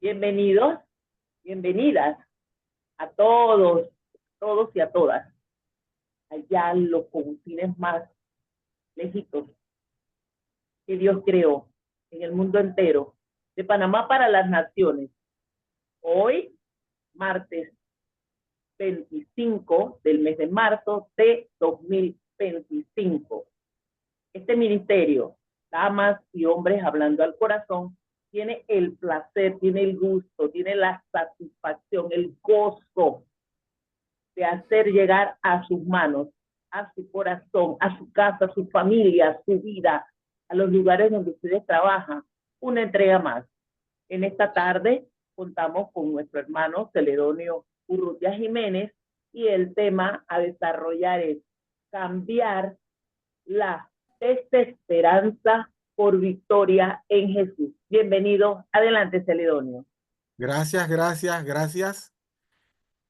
Bienvenidos, bienvenidas a todos, todos y a todas, allá en los confines más lejitos que Dios creó en el mundo entero, de Panamá para las naciones. Hoy, martes 25 del mes de marzo de 2025. Este ministerio, damas y hombres hablando al corazón, tiene el placer, tiene el gusto, tiene la satisfacción, el gozo de hacer llegar a sus manos, a su corazón, a su casa, a su familia, a su vida, a los lugares donde ustedes trabajan, una entrega más. En esta tarde contamos con nuestro hermano Celedonio Urrutia Jiménez y el tema a desarrollar es cambiar la desesperanza por victoria en Jesús. Bienvenido. Adelante, Celedonio. Gracias, gracias, gracias.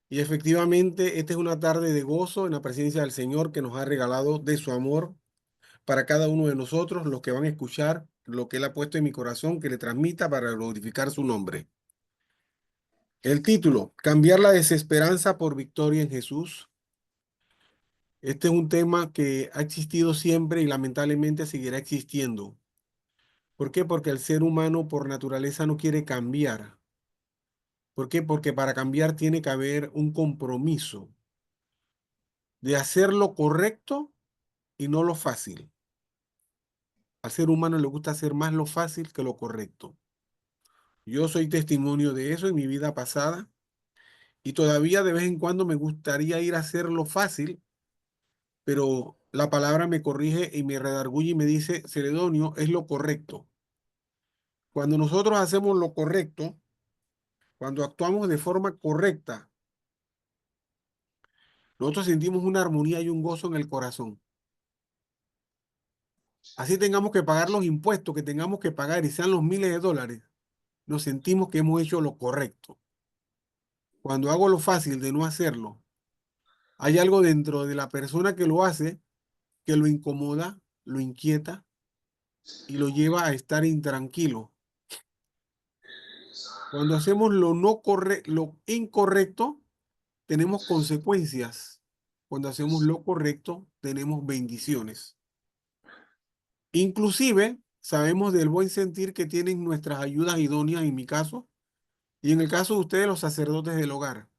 Y efectivamente, esta es una tarde de gozo en la presencia del Señor que nos ha regalado de su amor para cada uno de nosotros, los que van a escuchar lo que Él ha puesto en mi corazón, que le transmita para glorificar su nombre. El título, cambiar la desesperanza por victoria en Jesús. Este es un tema que ha existido siempre y lamentablemente seguirá existiendo. ¿Por qué? Porque el ser humano por naturaleza no quiere cambiar. ¿Por qué? Porque para cambiar tiene que haber un compromiso de hacer lo correcto y no lo fácil. Al ser humano le gusta hacer más lo fácil que lo correcto. Yo soy testimonio de eso en mi vida pasada y todavía de vez en cuando me gustaría ir a hacer lo fácil, pero la palabra me corrige y me redarguye y me dice, Celedonio, es lo correcto. Cuando nosotros hacemos lo correcto, cuando actuamos de forma correcta, nosotros sentimos una armonía y un gozo en el corazón. Así tengamos que pagar los impuestos que tengamos que pagar y sean los miles de dólares, nos sentimos que hemos hecho lo correcto. Cuando hago lo fácil de no hacerlo, hay algo dentro de la persona que lo hace que lo incomoda, lo inquieta y lo lleva a estar intranquilo. Cuando hacemos lo incorrecto, tenemos consecuencias. Cuando hacemos lo correcto, tenemos bendiciones. Inclusive, sabemos del buen sentir que tienen nuestras ayudas idóneas en mi caso y en el caso de ustedes, los sacerdotes del hogar.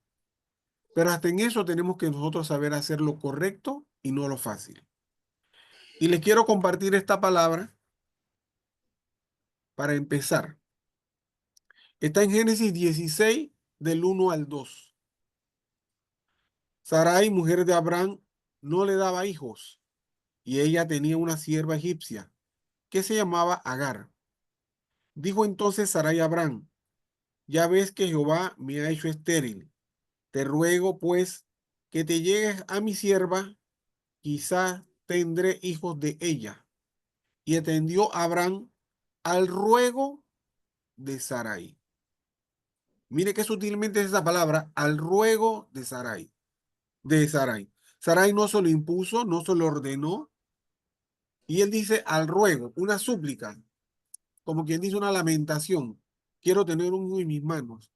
Pero hasta en eso tenemos que nosotros saber hacer lo correcto y no lo fácil. Y les quiero compartir esta palabra para empezar. Está en Génesis 16, del 1 al 2. Sarai, mujer de Abraham, no le daba hijos, y ella tenía una sierva egipcia que se llamaba Agar. Dijo entonces Sarai a Abraham, ya ves que Jehová me ha hecho estéril. Te ruego, pues, que te llegues a mi sierva, quizá tendré hijos de ella. Y atendió Abraham al ruego de Sarai. Mire qué sutilmente es esa palabra, al ruego de Sarai. De Sarai. Sarai no se lo impuso, no se lo ordenó. Y él dice al ruego, una súplica, como quien dice una lamentación. Quiero tener un hijo en mis manos.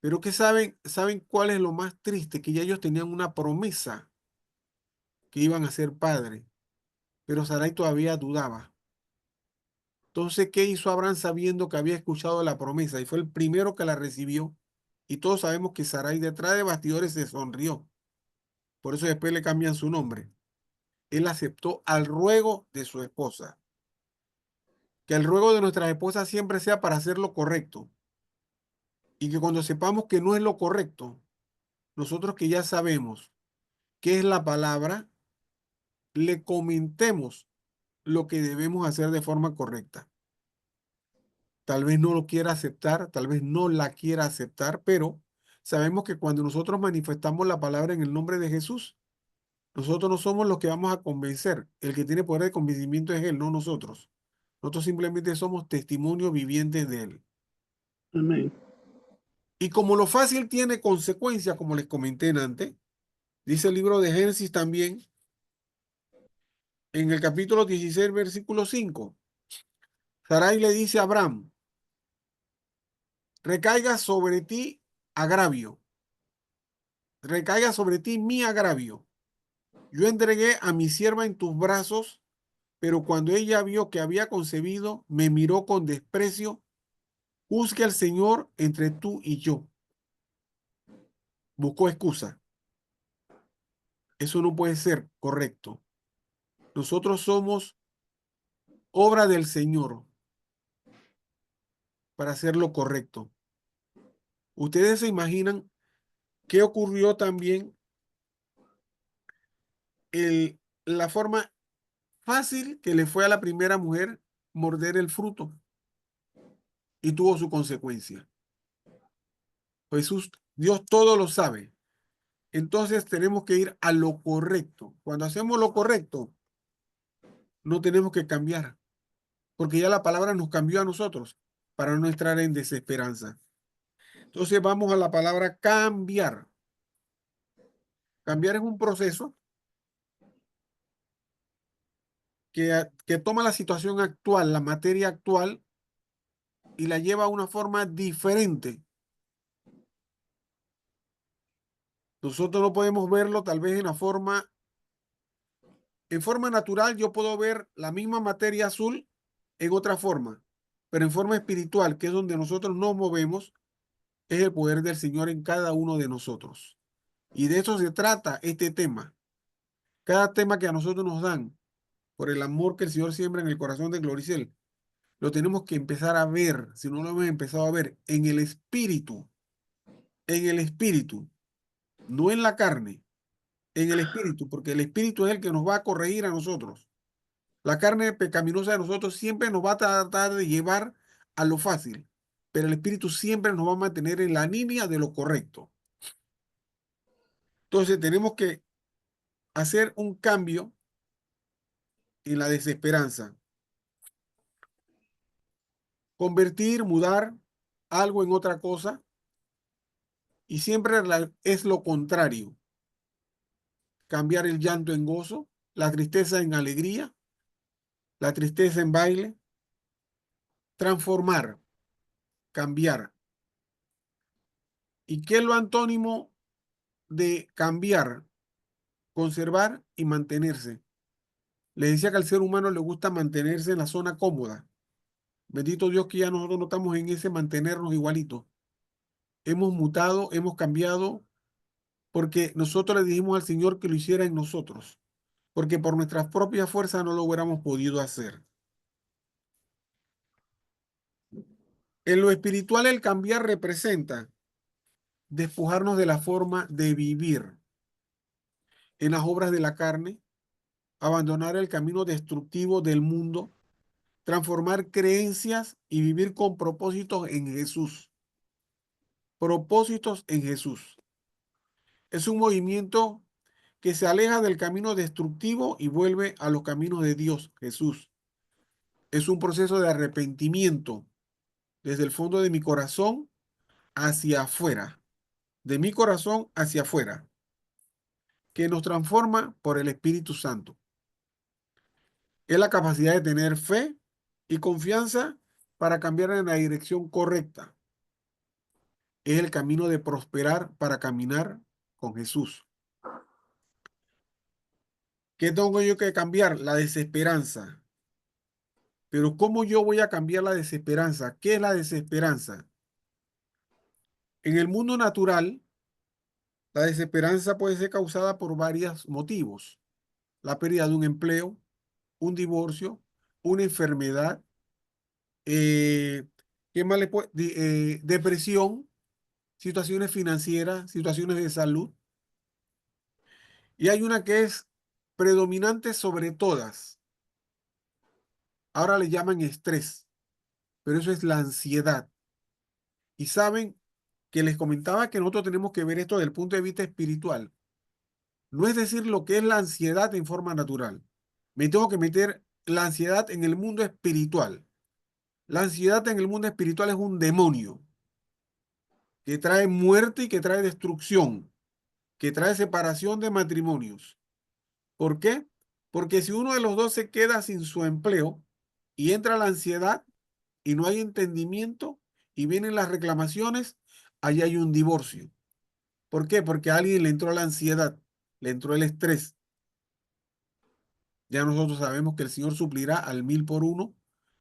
Pero ¿qué saben? ¿Saben cuál es lo más triste? Que ya ellos tenían una promesa que iban a ser padres. Pero Sarai todavía dudaba. Entonces, ¿qué hizo Abraham sabiendo que había escuchado la promesa? Y fue el primero que la recibió. Y todos sabemos que Sarai detrás de bastidores se sonrió. Por eso después le cambian su nombre. Él aceptó al ruego de su esposa. Que el ruego de nuestras esposas siempre sea para hacer lo correcto. Y que cuando sepamos que no es lo correcto, nosotros que ya sabemos qué es la palabra, le comentemos lo que debemos hacer de forma correcta. Tal vez no lo quiera aceptar, tal vez no la quiera aceptar, pero sabemos que cuando nosotros manifestamos la palabra en el nombre de Jesús, nosotros no somos los que vamos a convencer. El que tiene poder de convencimiento es Él, no nosotros. Nosotros simplemente somos testimonios vivientes de Él. Amén. Y como lo fácil tiene consecuencias, como les comenté antes, dice el libro de Génesis también, en el capítulo 16, versículo 5, Sarai le dice a Abraham, recaiga sobre ti agravio, recaiga sobre ti mi agravio. Yo entregué a mi sierva en tus brazos, pero cuando ella vio que había concebido, me miró con desprecio. Juzgue al Señor entre tú y yo. Buscó excusa. Eso no puede ser correcto. Nosotros somos obra del Señor para hacer lo correcto. Ustedes se imaginan qué ocurrió también la forma fácil que le fue a la primera mujer morder el fruto y tuvo su consecuencia. Jesús, Dios todo lo sabe. Entonces tenemos que ir a lo correcto. Cuando hacemos lo correcto, no tenemos que cambiar, porque ya la palabra nos cambió a nosotros para no entrar en desesperanza. Entonces vamos a la palabra cambiar. Cambiar es un proceso que toma la situación actual, la materia actual, y la lleva a una forma diferente. Nosotros no podemos verlo tal vez en forma natural yo puedo ver la misma materia azul en otra forma, pero en forma espiritual, que es donde nosotros nos movemos, es el poder del Señor en cada uno de nosotros. Y de eso se trata este tema. Cada tema que a nosotros nos dan, por el amor que el Señor siembra en el corazón de Gloricel, lo tenemos que empezar a ver, si no lo hemos empezado a ver, en el espíritu, no en la carne, en el espíritu, porque el espíritu es el que nos va a corregir a nosotros. La carne pecaminosa de nosotros siempre nos va a tratar de llevar a lo fácil, pero el espíritu siempre nos va a mantener en la línea de lo correcto. Entonces tenemos que hacer un cambio en la desesperanza, convertir, mudar algo en otra cosa y siempre es lo contrario, cambiar el llanto en gozo, la tristeza en alegría, la tristeza en baile, transformar, cambiar. ¿Y qué es lo antónimo de cambiar? Conservar y mantenerse. Le decía que al ser humano le gusta mantenerse en la zona cómoda. Bendito Dios que ya nosotros no estamos en ese mantenernos igualitos. Hemos mutado, hemos cambiado, porque nosotros le dijimos al Señor que lo hiciera en nosotros, porque por nuestras propias fuerzas no lo hubiéramos podido hacer. En lo espiritual, el cambiar representa despojarnos de la forma de vivir en las obras de la carne, abandonar el camino destructivo del mundo, transformar creencias y vivir con propósitos en Jesús. Propósitos en Jesús. Es un movimiento que se aleja del camino destructivo y vuelve a los caminos de Dios, Jesús. Es un proceso de arrepentimiento desde el fondo de mi corazón hacia afuera, de mi corazón hacia afuera, que nos transforma por el Espíritu Santo. Es la capacidad de tener fe y confianza para cambiar en la dirección correcta. Es el camino de prosperar para caminar con Jesús. ¿Qué tengo yo que cambiar? La desesperanza. Pero ¿cómo yo voy a cambiar la desesperanza? ¿Qué es la desesperanza? En el mundo natural, la desesperanza puede ser causada por varios motivos. La pérdida de un empleo, un divorcio, una enfermedad, eh, ¿qué más le puede? Depresión, situaciones financieras, situaciones de salud. Y hay una que es predominante sobre todas. Ahora le llaman estrés, pero eso es la ansiedad. Y saben que les comentaba que nosotros tenemos que ver esto desde el punto de vista espiritual. No es decir lo que es la ansiedad en forma natural. Me tengo que meter la ansiedad en el mundo espiritual. La ansiedad en el mundo espiritual es un demonio que trae muerte y que trae destrucción, que trae separación de matrimonios. ¿Por qué? Porque si uno de los dos se queda sin su empleo y entra la ansiedad y no hay entendimiento y vienen las reclamaciones, ahí hay un divorcio. ¿Por qué? Porque a alguien le entró la ansiedad, le entró el estrés. Ya nosotros sabemos que el Señor suplirá al 1000 por 1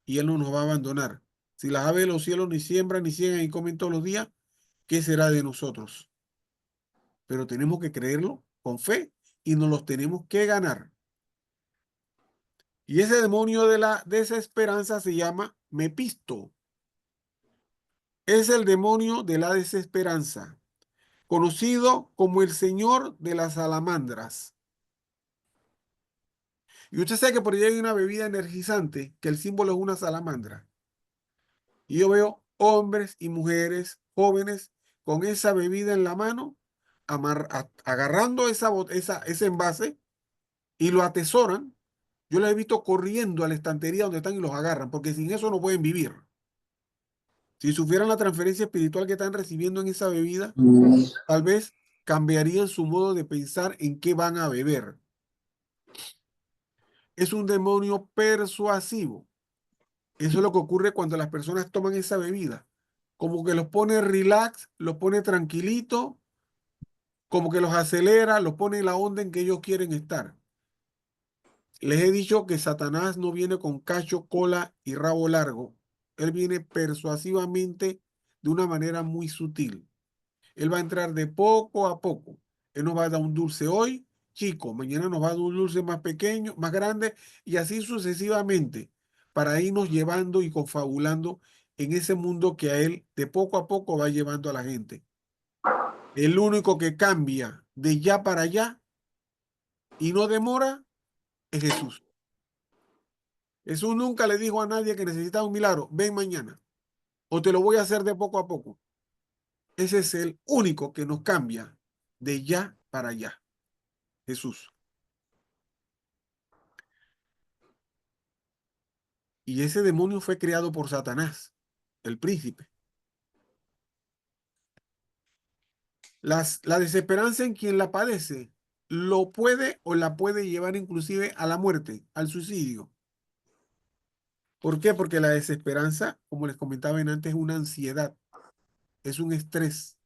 y Él no nos va a abandonar. Si las aves de los cielos ni siembran, ni ciegan y comen todos los días, ¿qué será de nosotros? Pero tenemos que creerlo con fe y nos los tenemos que ganar. Y ese demonio de la desesperanza se llama Mepisto. Es el demonio de la desesperanza, conocido como el señor de las salamandras. Y usted sabe que por ahí hay una bebida energizante, que el símbolo es una salamandra. Y yo veo hombres y mujeres jóvenes con esa bebida en la mano, agarrando ese envase y lo atesoran. Yo los he visto corriendo a la estantería donde están y los agarran, porque sin eso no pueden vivir. Si sufrieran la transferencia espiritual que están recibiendo en esa bebida, tal vez cambiarían su modo de pensar en qué van a beber. Es un demonio persuasivo. Eso es lo que ocurre cuando las personas toman esa bebida. Como que los pone relax, los pone tranquilito, como que los acelera, los pone en la onda en que ellos quieren estar. Les he dicho que Satanás no viene con cacho, cola y rabo largo. Él viene persuasivamente de una manera muy sutil. Él va a entrar de poco a poco. Él nos va a dar un dulce hoy, chico, mañana nos va a dar un dulce más pequeño, más grande, y así sucesivamente, para irnos llevando y confabulando en ese mundo que a él de poco a poco va llevando a la gente. El único que cambia de ya para allá y no demora es Jesús. Jesús nunca le dijo a nadie que necesitaba un milagro, ven mañana, o te lo voy a hacer de poco a poco. Ese es el único que nos cambia de ya para allá, Jesús. Y ese demonio fue creado por Satanás, el príncipe. La desesperanza en quien la padece lo puede o la puede llevar inclusive a la muerte, al suicidio. ¿Por qué? Porque la desesperanza, como les comentaba antes, es una ansiedad, es un estrés.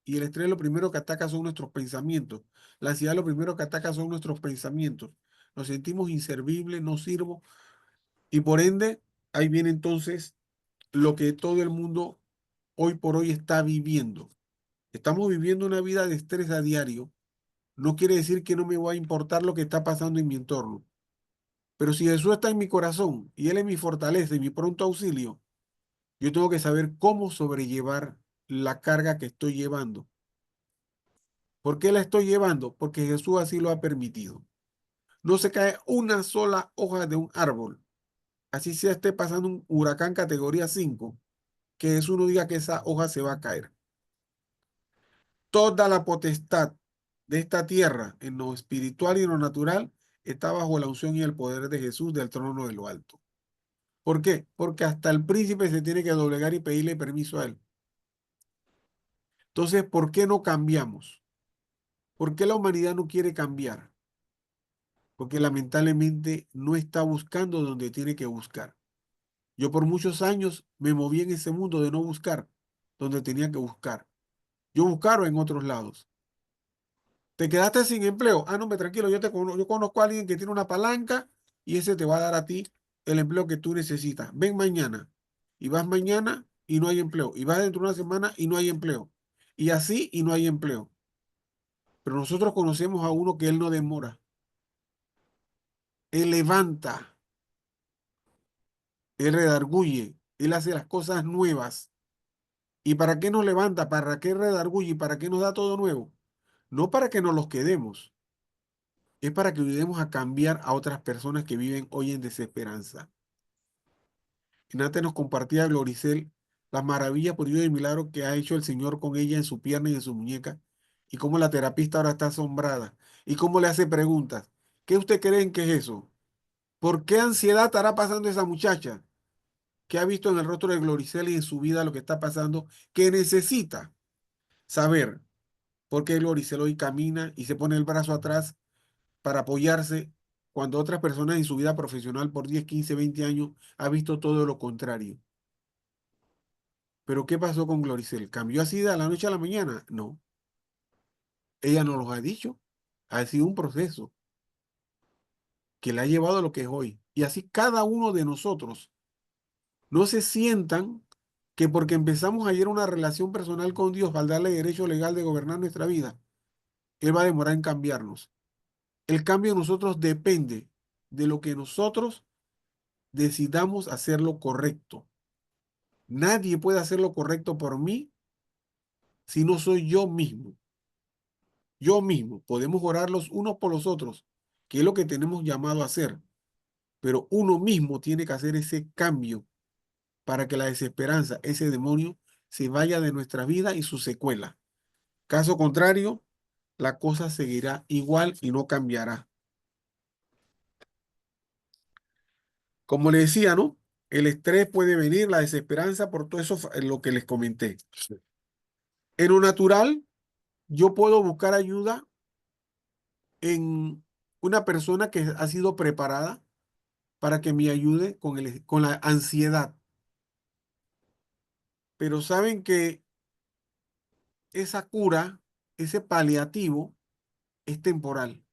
Y el estrés lo primero que ataca son nuestros pensamientos. La ansiedad lo primero que ataca son nuestros pensamientos. Nos sentimos inservibles, no sirvo. Y por ende, ahí viene entonces lo que todo el mundo hoy por hoy está viviendo. Estamos viviendo una vida de estrés a diario. No quiere decir que no me va a importar lo que está pasando en mi entorno. Pero si Jesús está en mi corazón y Él es mi fortaleza y mi pronto auxilio, yo tengo que saber cómo sobrellevar la carga que estoy llevando. ¿Por qué la estoy llevando? Porque Jesús así lo ha permitido. No se cae una sola hoja de un árbol. Así sea esté pasando un huracán categoría 5, que Jesús no diga que esa hoja se va a caer. Toda la potestad de esta tierra, en lo espiritual y en lo natural, está bajo la unción y el poder de Jesús del trono de lo alto. ¿Por qué? Porque hasta el príncipe se tiene que doblegar y pedirle permiso a él. Entonces, ¿por qué no cambiamos? ¿Por qué la humanidad no quiere cambiar? Porque lamentablemente no está buscando donde tiene que buscar. Yo por muchos años me moví en ese mundo de no buscar donde tenía que buscar. Yo buscaba en otros lados. ¿Te quedaste sin empleo? Ah, no, me tranquilo, yo conozco a alguien que tiene una palanca y ese te va a dar a ti el empleo que tú necesitas. Ven mañana. Y vas mañana y no hay empleo. Y vas dentro de una semana y no hay empleo. Y así y no hay empleo. Pero nosotros conocemos a uno que él no demora. Él levanta, él redarguye, él hace las cosas nuevas. ¿Y para qué nos levanta? ¿Para qué redarguye? ¿Y para qué nos da todo nuevo? No para que nos los quedemos. Es para que ayudemos a cambiar a otras personas que viven hoy en desesperanza. En antes nos compartía Gloricel las maravillas por Dios y milagros que ha hecho el Señor con ella en su pierna y en su muñeca, y cómo la terapista ahora está asombrada, y cómo le hace preguntas. ¿Qué usted creen que es eso? ¿Por qué ansiedad estará pasando esa muchacha que ha visto en el rostro de Gloricel y en su vida lo que está pasando, que necesita saber por qué Gloricel hoy camina y se pone el brazo atrás para apoyarse cuando otras personas en su vida profesional por 10, 15, 20 años ha visto todo lo contrario? Pero ¿qué pasó con Gloricel? ¿Cambió así de la noche a la mañana? No, ella nos lo ha dicho. Ha sido un proceso que le ha llevado a lo que es hoy. Y así cada uno de nosotros. No se sientan que porque empezamos ayer una relación personal con Dios al darle derecho legal de gobernar nuestra vida, Él va a demorar en cambiarnos. El cambio de nosotros depende de lo que nosotros decidamos hacer lo correcto. Nadie puede hacer lo correcto por mí si no soy yo mismo. Yo mismo. Podemos orar los unos por los otros, que es lo que tenemos llamado a hacer, pero uno mismo tiene que hacer ese cambio para que la desesperanza, ese demonio, se vaya de nuestra vida y su secuela. Caso contrario, la cosa seguirá igual y no cambiará. Como le decía, ¿no? El estrés puede venir, la desesperanza, por todo eso lo que les comenté. En lo natural, yo puedo buscar ayuda en una persona que ha sido preparada para que me ayude con la ansiedad. Pero saben que esa cura, ese paliativo, es temporal.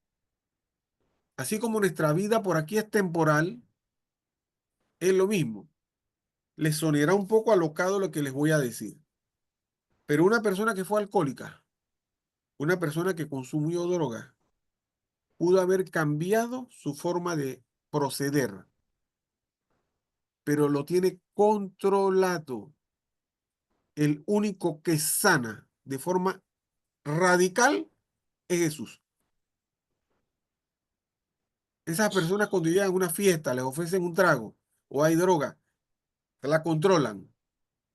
Así como nuestra vida por aquí es temporal, es lo mismo. Les sonará un poco alocado lo que les voy a decir. Pero una persona que fue alcohólica, una persona que consumió droga, pudo haber cambiado su forma de proceder, pero lo tiene controlado. El único que sana de forma radical es Jesús. Esas personas cuando llegan a una fiesta, les ofrecen un trago o hay droga, la controlan.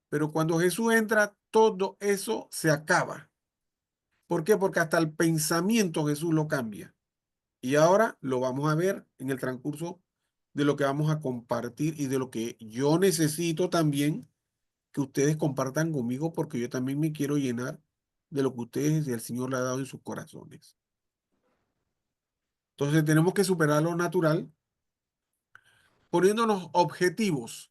Pero cuando Jesús entra, todo eso se acaba. ¿Por qué? Porque hasta el pensamiento Jesús lo cambia. Y ahora lo vamos a ver en el transcurso de lo que vamos a compartir y de lo que yo necesito también que ustedes compartan conmigo porque yo también me quiero llenar de lo que ustedes y el Señor le ha dado en sus corazones. Entonces tenemos que superar lo natural poniéndonos objetivos.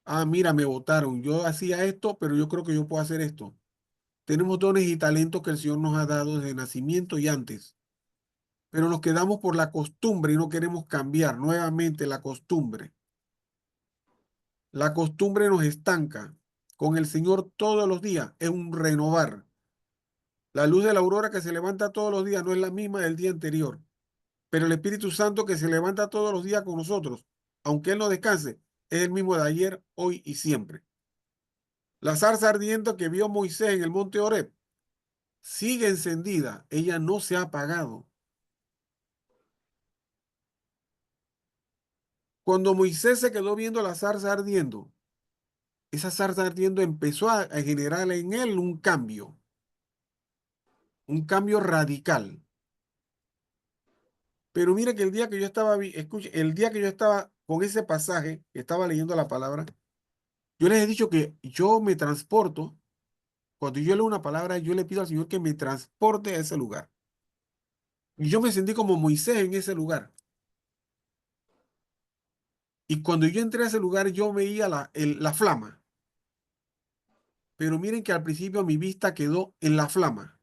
Ah, mira, me votaron. Yo hacía esto, pero yo creo que yo puedo hacer esto. Tenemos dones y talentos que el Señor nos ha dado desde nacimiento y antes, pero nos quedamos por la costumbre y no queremos cambiar nuevamente la costumbre. La costumbre nos estanca. Con el Señor todos los días es un renovar. La luz de la aurora que se levanta todos los días no es la misma del día anterior, pero el Espíritu Santo que se levanta todos los días con nosotros, aunque Él no descanse, es el mismo de ayer, hoy y siempre. La zarza ardiente que vio Moisés en el monte Horeb sigue encendida, ella no se ha apagado. Cuando Moisés se quedó viendo la zarza ardiendo, esa zarza ardiendo empezó a generar en él un cambio radical. Pero mire que el día que yo estaba, escuche, el día que yo estaba con ese pasaje, que estaba leyendo la palabra, yo les he dicho que yo me transporto, cuando yo leo una palabra, yo le pido al Señor que me transporte a ese lugar. Y yo me sentí como Moisés en ese lugar. Y cuando yo entré a ese lugar, yo veía la flama. Pero miren que al principio mi vista quedó en la flama.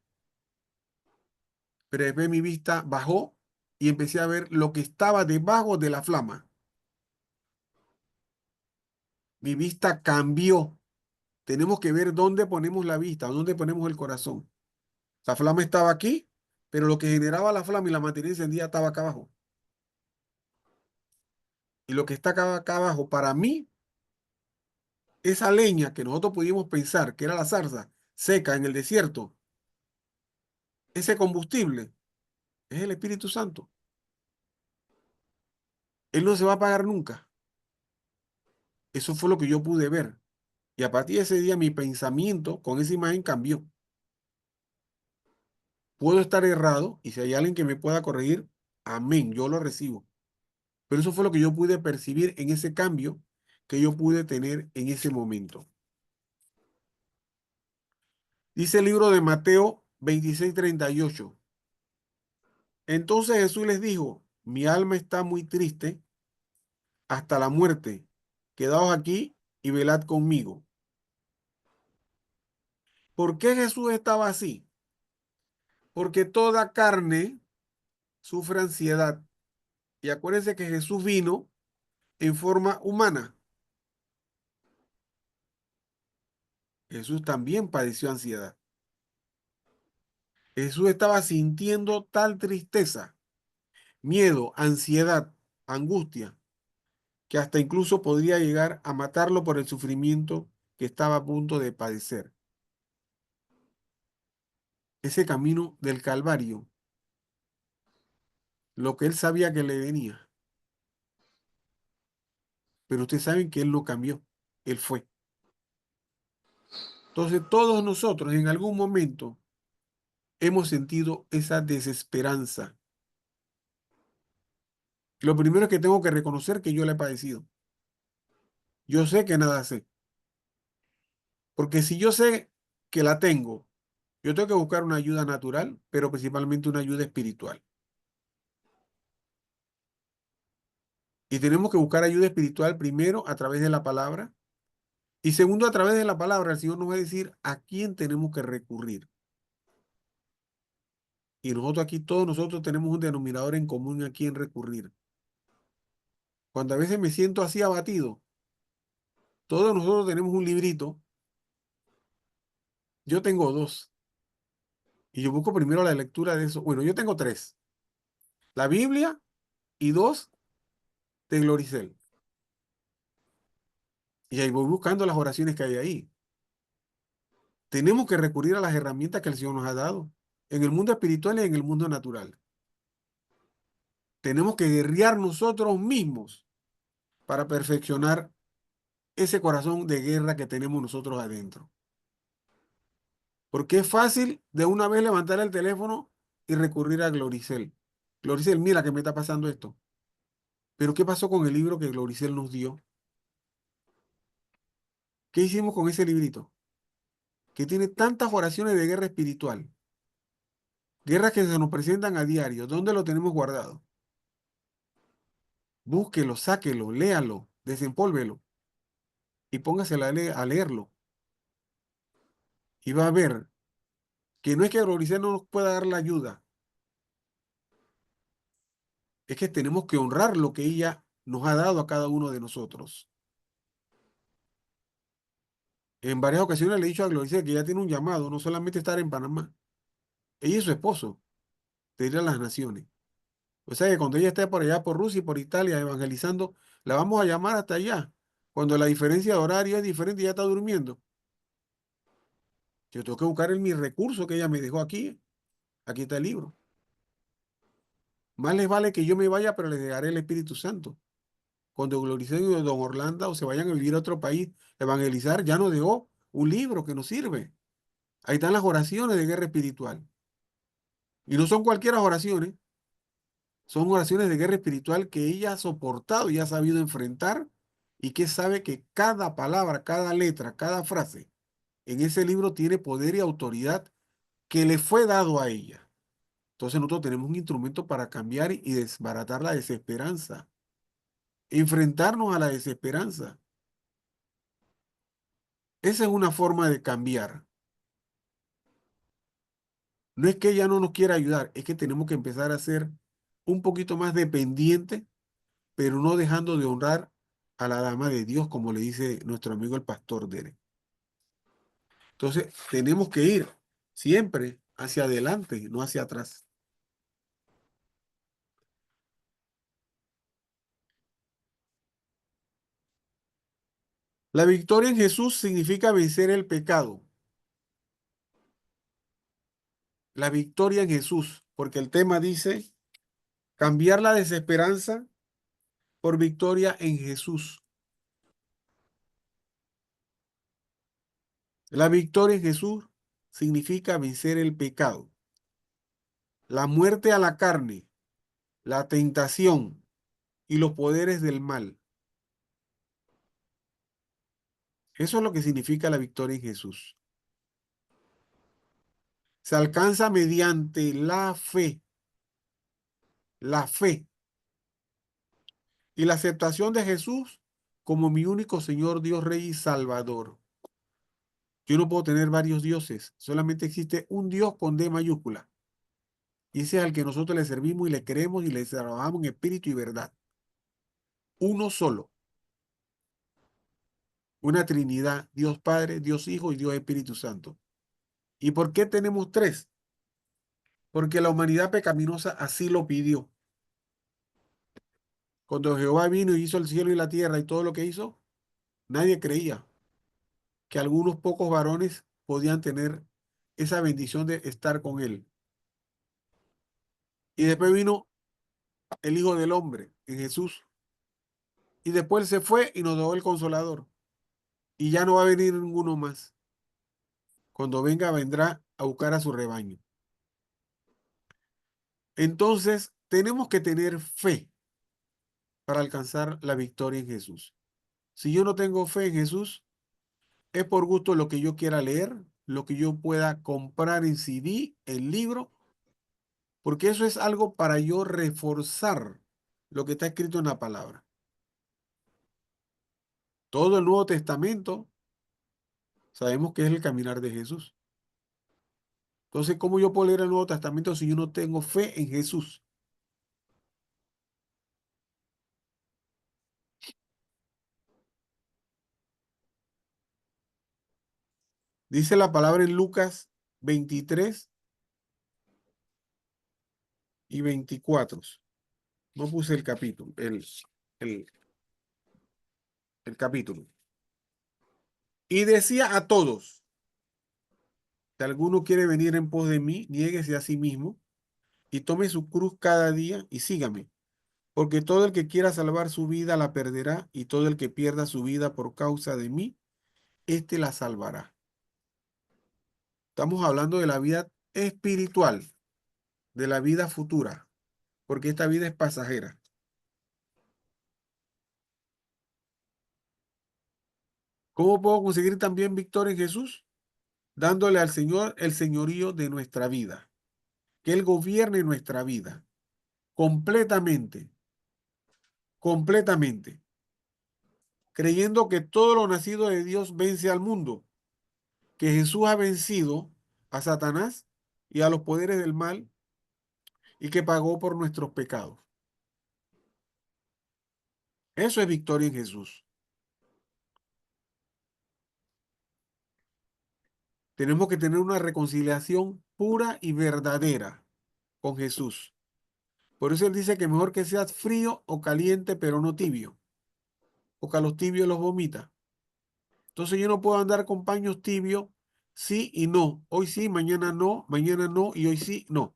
Pero después mi vista bajó y empecé a ver lo que estaba debajo de la flama. Mi vista cambió. Tenemos que ver dónde ponemos la vista, dónde ponemos el corazón. La flama estaba aquí, pero lo que generaba la flama y la mantenía encendida estaba acá abajo. Y lo que está acá abajo, para mí, esa leña que nosotros pudimos pensar que era la zarza seca en el desierto, ese combustible es el Espíritu Santo. Él no se va a apagar nunca. Eso fue lo que yo pude ver. Y a partir de ese día mi pensamiento con esa imagen cambió. Puedo estar errado y si hay alguien que me pueda corregir, amén, yo lo recibo. Pero eso fue lo que yo pude percibir en ese cambio que yo pude tener en ese momento. Dice el libro de Mateo 26:38. Entonces Jesús les dijo, mi alma está muy triste hasta la muerte. Quedaos aquí y velad conmigo. ¿Por qué Jesús estaba así? Porque toda carne sufre ansiedad. Y acuérdense que Jesús vino en forma humana. Jesús también padeció ansiedad. Jesús estaba sintiendo tal tristeza, miedo, ansiedad, angustia, que hasta incluso podría llegar a matarlo por el sufrimiento que estaba a punto de padecer. Ese camino del Calvario, lo que él sabía que le venía. Pero ustedes saben que él no cambió, él fue. Entonces todos nosotros en algún momento hemos sentido esa desesperanza. Lo primero es que tengo que reconocer que yo la he padecido. Yo sé que nada sé. Porque si yo sé que la tengo, yo tengo que buscar una ayuda natural, pero principalmente una ayuda espiritual. Y tenemos que buscar ayuda espiritual primero a través de la palabra y segundo a través de la palabra. El Señor nos va a decir a quién tenemos que recurrir. Y nosotros aquí, todos nosotros tenemos un denominador en común a quién recurrir. Cuando a veces me siento así abatido, todos nosotros tenemos un librito. Yo tengo dos. Y yo busco primero la lectura de eso. Bueno, yo tengo tres. La Biblia y dos de Gloricel. Y ahí voy buscando las oraciones que hay ahí. Tenemos que recurrir a las herramientas que el Señor nos ha dado en el mundo espiritual y en el mundo natural. Tenemos que guerrear nosotros mismos para perfeccionar ese corazón de guerra que tenemos nosotros adentro. Porque es fácil de una vez levantar el teléfono y recurrir a Gloricel. Gloricel, mira que me está pasando esto. Pero ¿qué pasó con el libro que Gloricel nos dio? ¿Qué hicimos con ese librito? Que tiene tantas oraciones de guerra espiritual. Guerras que se nos presentan a diario. ¿Dónde lo tenemos guardado? Búsquelo, sáquelo, léalo, desempólvelo y póngase a leerlo. Y va a ver que no es que Gloricel no nos pueda dar la ayuda, es que tenemos que honrar lo que ella nos ha dado a cada uno de nosotros. En varias ocasiones le he dicho a Gloricel que ella tiene un llamado, no solamente estar en Panamá, ella y su esposo, de ir a las naciones. O sea que cuando ella esté por allá, por Rusia y por Italia, evangelizando, la vamos a llamar hasta allá. Cuando la diferencia de horario es diferente y ya está durmiendo. Yo tengo que buscar en mi recurso que ella me dejó aquí. Aquí está el libro. Más les vale que yo me vaya, pero les dejaré el Espíritu Santo. Cuando Gloricen y Don Orlando se vayan a vivir a otro país, evangelizar, ya nos dejó un libro que nos sirve. Ahí están las oraciones de guerra espiritual. Y no son cualquier oraciones, son oraciones de guerra espiritual que ella ha soportado y ha sabido enfrentar y que sabe que cada palabra, cada letra, cada frase en ese libro tiene poder y autoridad que le fue dado a ella. Entonces nosotros tenemos un instrumento para cambiar y desbaratar la desesperanza, enfrentarnos a la desesperanza. Esa es una forma de cambiar. No es que ella no nos quiera ayudar, es que tenemos que empezar a ser un poquito más dependientes, pero no dejando de honrar a la dama de Dios, como le dice nuestro amigo el pastor Derek. Entonces, tenemos que ir siempre hacia adelante, no hacia atrás. La victoria en Jesús significa vencer el pecado. La victoria en Jesús, porque el tema dice cambiar la desesperanza por victoria en Jesús. La victoria en Jesús significa vencer el pecado, la muerte a la carne, la tentación y los poderes del mal. Eso es lo que significa la victoria en Jesús. Se alcanza mediante la fe y la aceptación de Jesús como mi único Señor, Dios, Rey y Salvador. Yo no puedo tener varios dioses. Solamente existe un Dios con D mayúscula. Y ese es al que nosotros le servimos y le creemos y le trabajamos en espíritu y verdad. Uno solo. Una Trinidad. Dios Padre, Dios Hijo y Dios Espíritu Santo. ¿Y por qué tenemos tres? Porque la humanidad pecaminosa así lo pidió. Cuando Jehová vino y hizo el cielo y la tierra y todo lo que hizo, nadie creía que algunos pocos varones podían tener esa bendición de estar con él. Y después vino el Hijo del Hombre, en Jesús. Y después se fue y nos dejó el Consolador. Y ya no va a venir ninguno más. Cuando venga, vendrá a buscar a su rebaño. Entonces, tenemos que tener fe para alcanzar la victoria en Jesús. Si yo no tengo fe en Jesús, es por gusto lo que yo quiera leer, lo que yo pueda comprar en CD, el libro, porque eso es algo para yo reforzar lo que está escrito en la palabra. Todo el Nuevo Testamento sabemos que es el caminar de Jesús. Entonces, ¿cómo yo puedo leer el Nuevo Testamento si yo no tengo fe en Jesús? Dice la palabra en Lucas 23 y 24. No puse el capítulo, el, el capítulo. Y decía a todos, si alguno quiere venir en pos de mí, niéguese a sí mismo y tome su cruz cada día y sígame. Porque todo el que quiera salvar su vida la perderá, y todo el que pierda su vida por causa de mí, éste la salvará. Estamos hablando de la vida espiritual, de la vida futura, porque esta vida es pasajera. ¿Cómo puedo conseguir también victoria en Jesús? Dándole al Señor el señorío de nuestra vida, que Él gobierne nuestra vida completamente, completamente, creyendo que todo lo nacido de Dios vence al mundo, que Jesús ha vencido a Satanás y a los poderes del mal y que pagó por nuestros pecados. Eso es victoria en Jesús. Tenemos que tener una reconciliación pura y verdadera con Jesús. Por eso Él dice que mejor que seas frío o caliente, pero no tibio, porque a los tibios los vomita. Entonces yo no puedo andar con paños tibios, sí y no. Hoy sí, mañana no y hoy sí, no.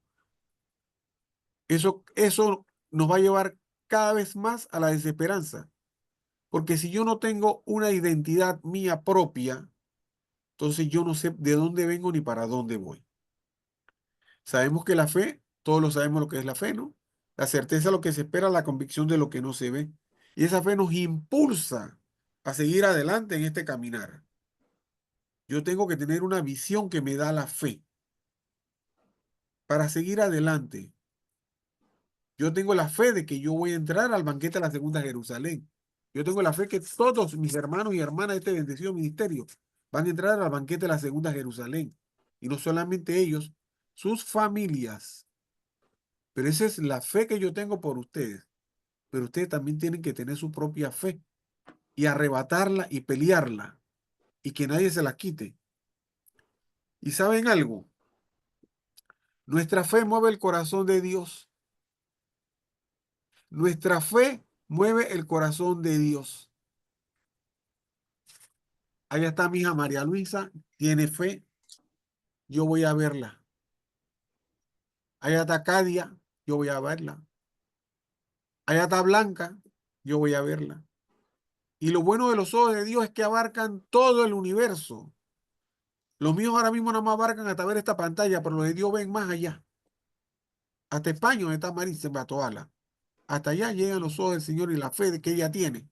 Eso nos va a llevar cada vez más a la desesperanza. Porque si yo no tengo una identidad mía propia, entonces yo no sé de dónde vengo ni para dónde voy. Sabemos que la fe, todos lo sabemos lo que es la fe, ¿no? La certeza de lo que se espera, la convicción de lo que no se ve. Y esa fe nos impulsa a seguir adelante en este caminar. Yo tengo que tener una visión que me da la fe para seguir adelante. Yo tengo la fe de que yo voy a entrar al banquete de la segunda Jerusalén. Yo tengo la fe que todos mis hermanos y hermanas de este bendecido ministerio van a entrar al banquete de la segunda Jerusalén. Y no solamente ellos, sus familias. Pero esa es la fe que yo tengo por ustedes. Pero ustedes también tienen que tener su propia fe y arrebatarla y pelearla y que nadie se la quite. ¿Y saben algo? Nuestra fe mueve el corazón de Dios. Nuestra fe mueve el corazón de Dios. Allá está mi hija María Luisa, tiene fe, yo voy a verla. Allá está Cadia, yo voy a verla. Allá está Blanca, yo voy a verla. Y lo bueno de los ojos de Dios es que abarcan todo el universo. Los míos ahora mismo nada más abarcan hasta ver esta pantalla, pero los de Dios ven más allá. Hasta España, donde está Marisa Batoala. Hasta allá llegan los ojos del Señor y la fe que ella tiene,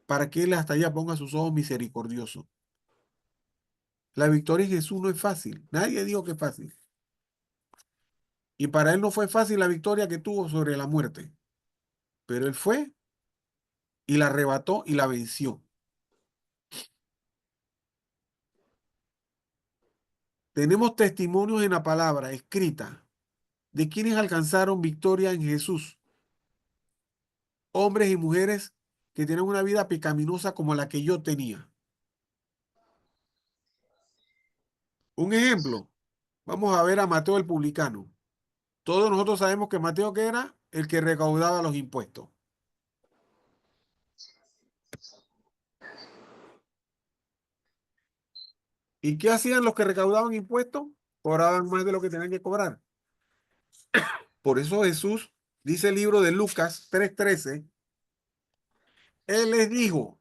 para que Él hasta allá ponga sus ojos misericordiosos. La victoria en Jesús no es fácil. Nadie dijo que es fácil. Y para Él no fue fácil la victoria que tuvo sobre la muerte. Pero Él fue y la arrebató y la venció. tenemos testimonios en la palabra escrita de quienes alcanzaron victoria en Jesús, hombres y mujeres que tienen una vida pecaminosa como la que yo tenía. Un ejemplo, vamos a ver a Mateo el publicano. Todos nosotros sabemos que Mateo que era el que recaudaba los impuestos. ¿Y qué hacían los que recaudaban impuestos? Cobraban más de lo que tenían que cobrar. Por eso Jesús, dice el libro de Lucas 3:13, Él les dijo,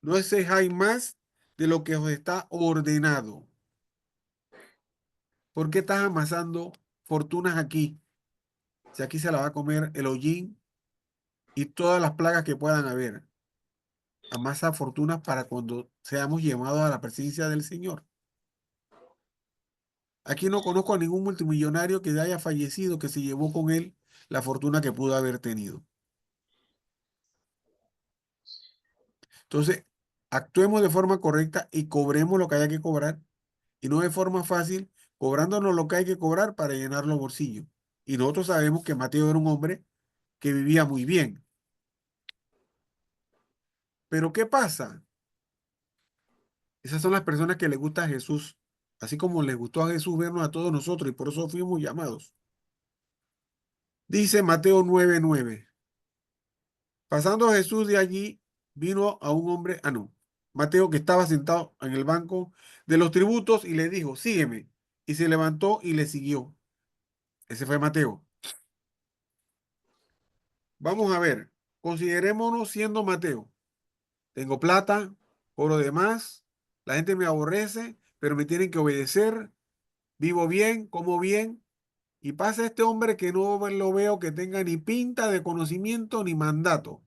no excejáis más de lo que os está ordenado. ¿Por qué estás amasando fortunas aquí? Si aquí se la va a comer el hollín y todas las plagas que puedan haber. Amasa fortunas para cuando seamos llamados a la presencia del Señor. Aquí no conozco a ningún multimillonario que haya fallecido que se llevó con él la fortuna que pudo haber tenido. Entonces, actuemos de forma correcta y cobremos lo que haya que cobrar y no de forma fácil, cobrándonos lo que hay que cobrar para llenar los bolsillos. Y nosotros sabemos que Mateo era un hombre que vivía muy bien. Pero ¿qué pasa? Esas son las personas que les gusta a Jesús, así como les gustó a Jesús vernos a todos nosotros y por eso fuimos llamados. Dice Mateo 9:9. Pasando Jesús de allí, vino a un hombre, no, Mateo que estaba sentado en el banco de los tributos y le dijo, sígueme. Y se levantó y le siguió. Ese fue Mateo. Vamos a ver, considerémonos siendo Mateo. Tengo plata, oro de más, la gente me aborrece, pero me tienen que obedecer, vivo bien, como bien. Y pasa este hombre que no lo veo que tenga ni pinta de conocimiento ni mandato.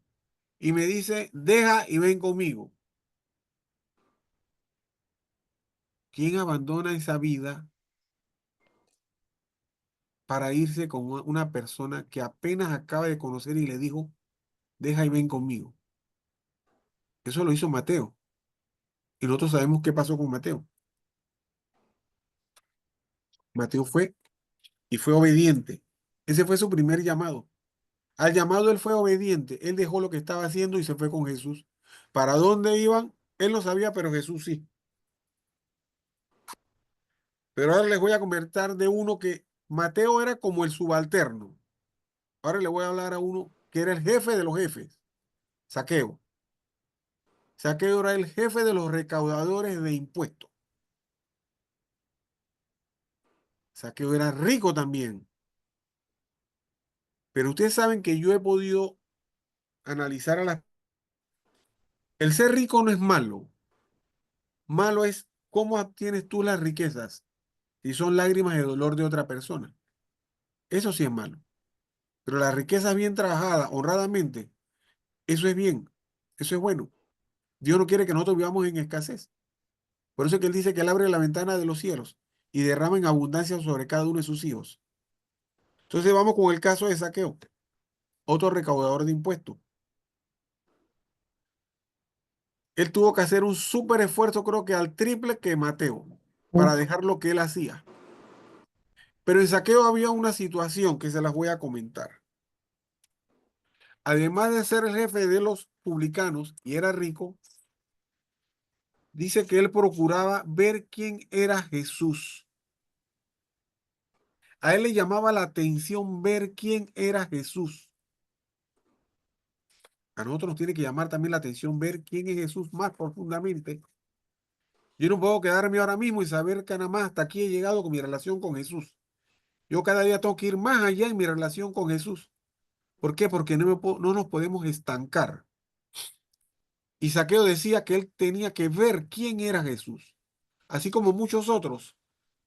Y me dice, deja y ven conmigo. ¿Quién abandona esa vida para irse con una persona que apenas acaba de conocer y le dijo, deja y ven conmigo? Eso lo hizo Mateo. Y nosotros sabemos qué pasó con Mateo. Mateo fue y fue obediente. Ese fue su primer llamado. Al llamado él fue obediente. Él dejó lo que estaba haciendo y se fue con Jesús. ¿Para dónde iban? Él no sabía, pero Jesús sí. Pero ahora les voy a comentar de uno que Mateo era como el subalterno. Ahora le voy a hablar a uno que era el jefe de los jefes, Zaqueo. Zaqueo era el jefe de los recaudadores de impuestos. Zaqueo era rico también. Pero ustedes saben que yo he podido analizar a las... El ser rico no es malo. Malo es cómo obtienes tú las riquezas. Si son lágrimas de dolor de otra persona. Eso sí es malo. Pero la riqueza bien trabajada, honradamente, eso es bien. Eso es bueno. Dios no quiere que nosotros vivamos en escasez. Por eso es que Él dice que Él abre la ventana de los cielos y derrama en abundancia sobre cada uno de sus hijos. Entonces vamos con el caso de Saqueo, otro recaudador de impuestos. Él tuvo que hacer un súper esfuerzo, creo que al triple que Mateo, para dejar lo que él hacía. Pero en Saqueo había una situación que se las voy a comentar. Además de ser el jefe de los publicanos y era rico, dice que él procuraba ver quién era Jesús. A él le llamaba la atención ver quién era Jesús. A nosotros nos tiene que llamar también la atención ver quién es Jesús más profundamente. Yo no puedo quedarme ahora mismo y saber que nada más hasta aquí he llegado con mi relación con Jesús. Yo cada día tengo que ir más allá en mi relación con Jesús. ¿Por qué? Porque no nos podemos estancar. Y Saqueo decía que él tenía que ver quién era Jesús. Así como muchos otros.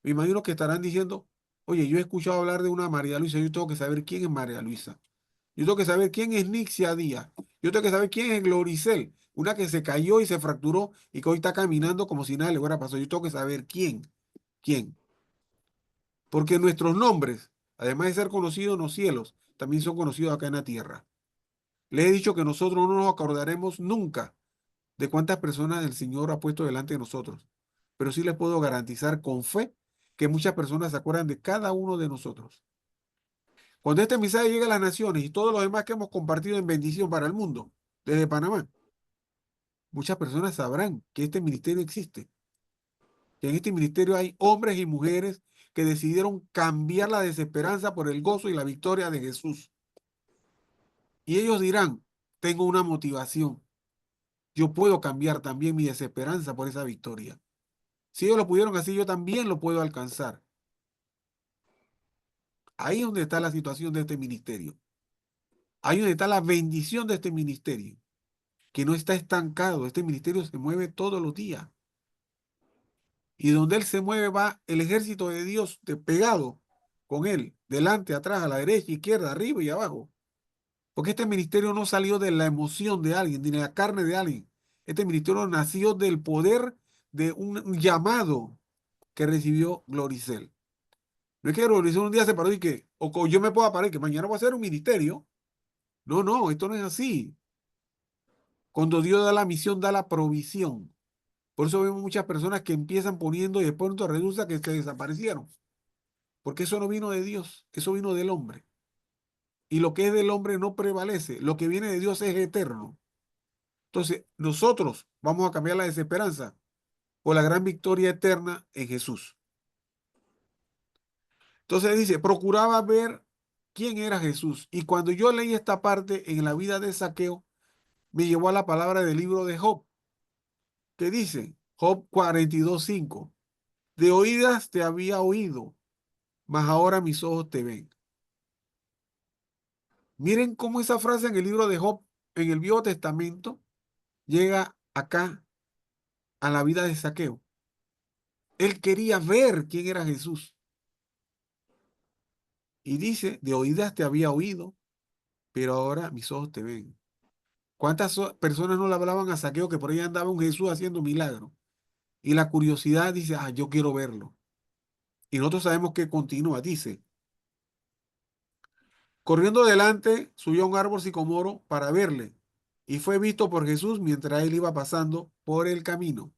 Me imagino que estarán diciendo, oye, yo he escuchado hablar de una María Luisa, yo tengo que saber quién es María Luisa. Yo tengo que saber quién es Nixia Díaz. Yo tengo que saber quién es Gloricel, una que se cayó y se fracturó y que hoy está caminando como si nada le hubiera pasado. Yo tengo que saber quién. ¿Quién? Porque nuestros nombres, además de ser conocidos en los cielos, también son conocidos acá en la tierra. Les he dicho que nosotros no nos acordaremos nunca de cuántas personas el Señor ha puesto delante de nosotros, pero sí les puedo garantizar con fe que muchas personas se acuerdan de cada uno de nosotros. Cuando este mensaje llegue a las naciones y todos los demás que hemos compartido en bendición para el mundo, desde Panamá, muchas personas sabrán que este ministerio existe, que en este ministerio hay hombres y mujeres que decidieron cambiar la desesperanza por el gozo y la victoria de Jesús. Y ellos dirán, tengo una motivación, yo puedo cambiar también mi desesperanza por esa victoria. Si ellos lo pudieron así, yo también lo puedo alcanzar. Ahí es donde está la situación de este ministerio. Ahí es donde está la bendición de este ministerio, que no está estancado. Este ministerio se mueve todos los días. Y donde él se mueve va el ejército de Dios pegado con él, delante, atrás, a la derecha, izquierda, arriba y abajo. Porque este ministerio no salió de la emoción de alguien, ni de la carne de alguien. Este ministerio nació del poder de un llamado que recibió Gloricel. No es que Gloricel un día se paró y que, o yo me pueda parar y que mañana voy a hacer un ministerio. No, no, esto no es así. Cuando Dios da la misión, da la provisión. Por eso vemos muchas personas que empiezan poniendo y después resulta que se desaparecieron. Porque eso no vino de Dios, eso vino del hombre. Y lo que es del hombre no prevalece. Lo que viene de Dios es eterno. Entonces, nosotros vamos a cambiar la desesperanza por la gran victoria eterna en Jesús. Entonces dice, procuraba ver quién era Jesús. Y cuando yo leí esta parte en la vida de Zaqueo, me llevó a la palabra del libro de Job, que dice, Job 42:5, de oídas te había oído, mas ahora mis ojos te ven. Miren cómo esa frase en el libro de Job, en el Viejo Testamento, llega acá a la vida de Zaqueo. Él quería ver quién era Jesús. Y dice, de oídas te había oído, pero ahora mis ojos te ven. ¿Cuántas personas no le hablaban a Zaqueo que por ahí andaba un Jesús haciendo milagros? Y la curiosidad dice, ah, yo quiero verlo. Y nosotros sabemos que continúa, dice, corriendo adelante, subió a un árbol sicomoro para verle, y fue visto por Jesús mientras él iba pasando por el camino.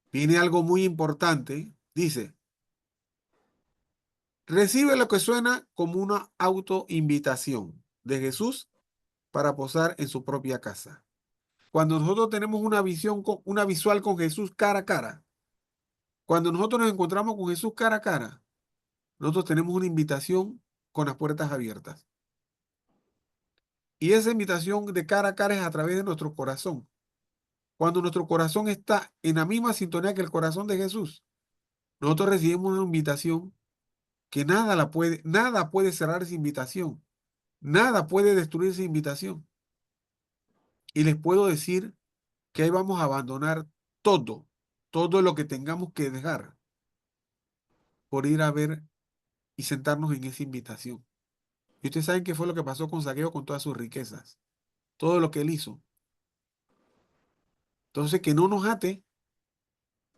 Viene algo muy importante, dice, recibe lo que suena como una autoinvitación de Jesús para posar en su propia casa. Cuando nosotros tenemos una visión, una visual con Jesús cara a cara, cuando nosotros nos encontramos con Jesús cara a cara, nosotros tenemos una invitación con las puertas abiertas. Y esa invitación de cara a cara es a través de nuestro corazón. Cuando nuestro corazón está en la misma sintonía que el corazón de Jesús, nosotros recibimos una invitación que nada puede cerrar esa invitación. Nada puede destruir esa invitación. Y les puedo decir que ahí vamos a abandonar todo, todo lo que tengamos que dejar por ir a ver y sentarnos en esa invitación. Y ustedes saben qué fue lo que pasó con Zaqueo con todas sus riquezas, todo lo que él hizo. Entonces, que no nos ate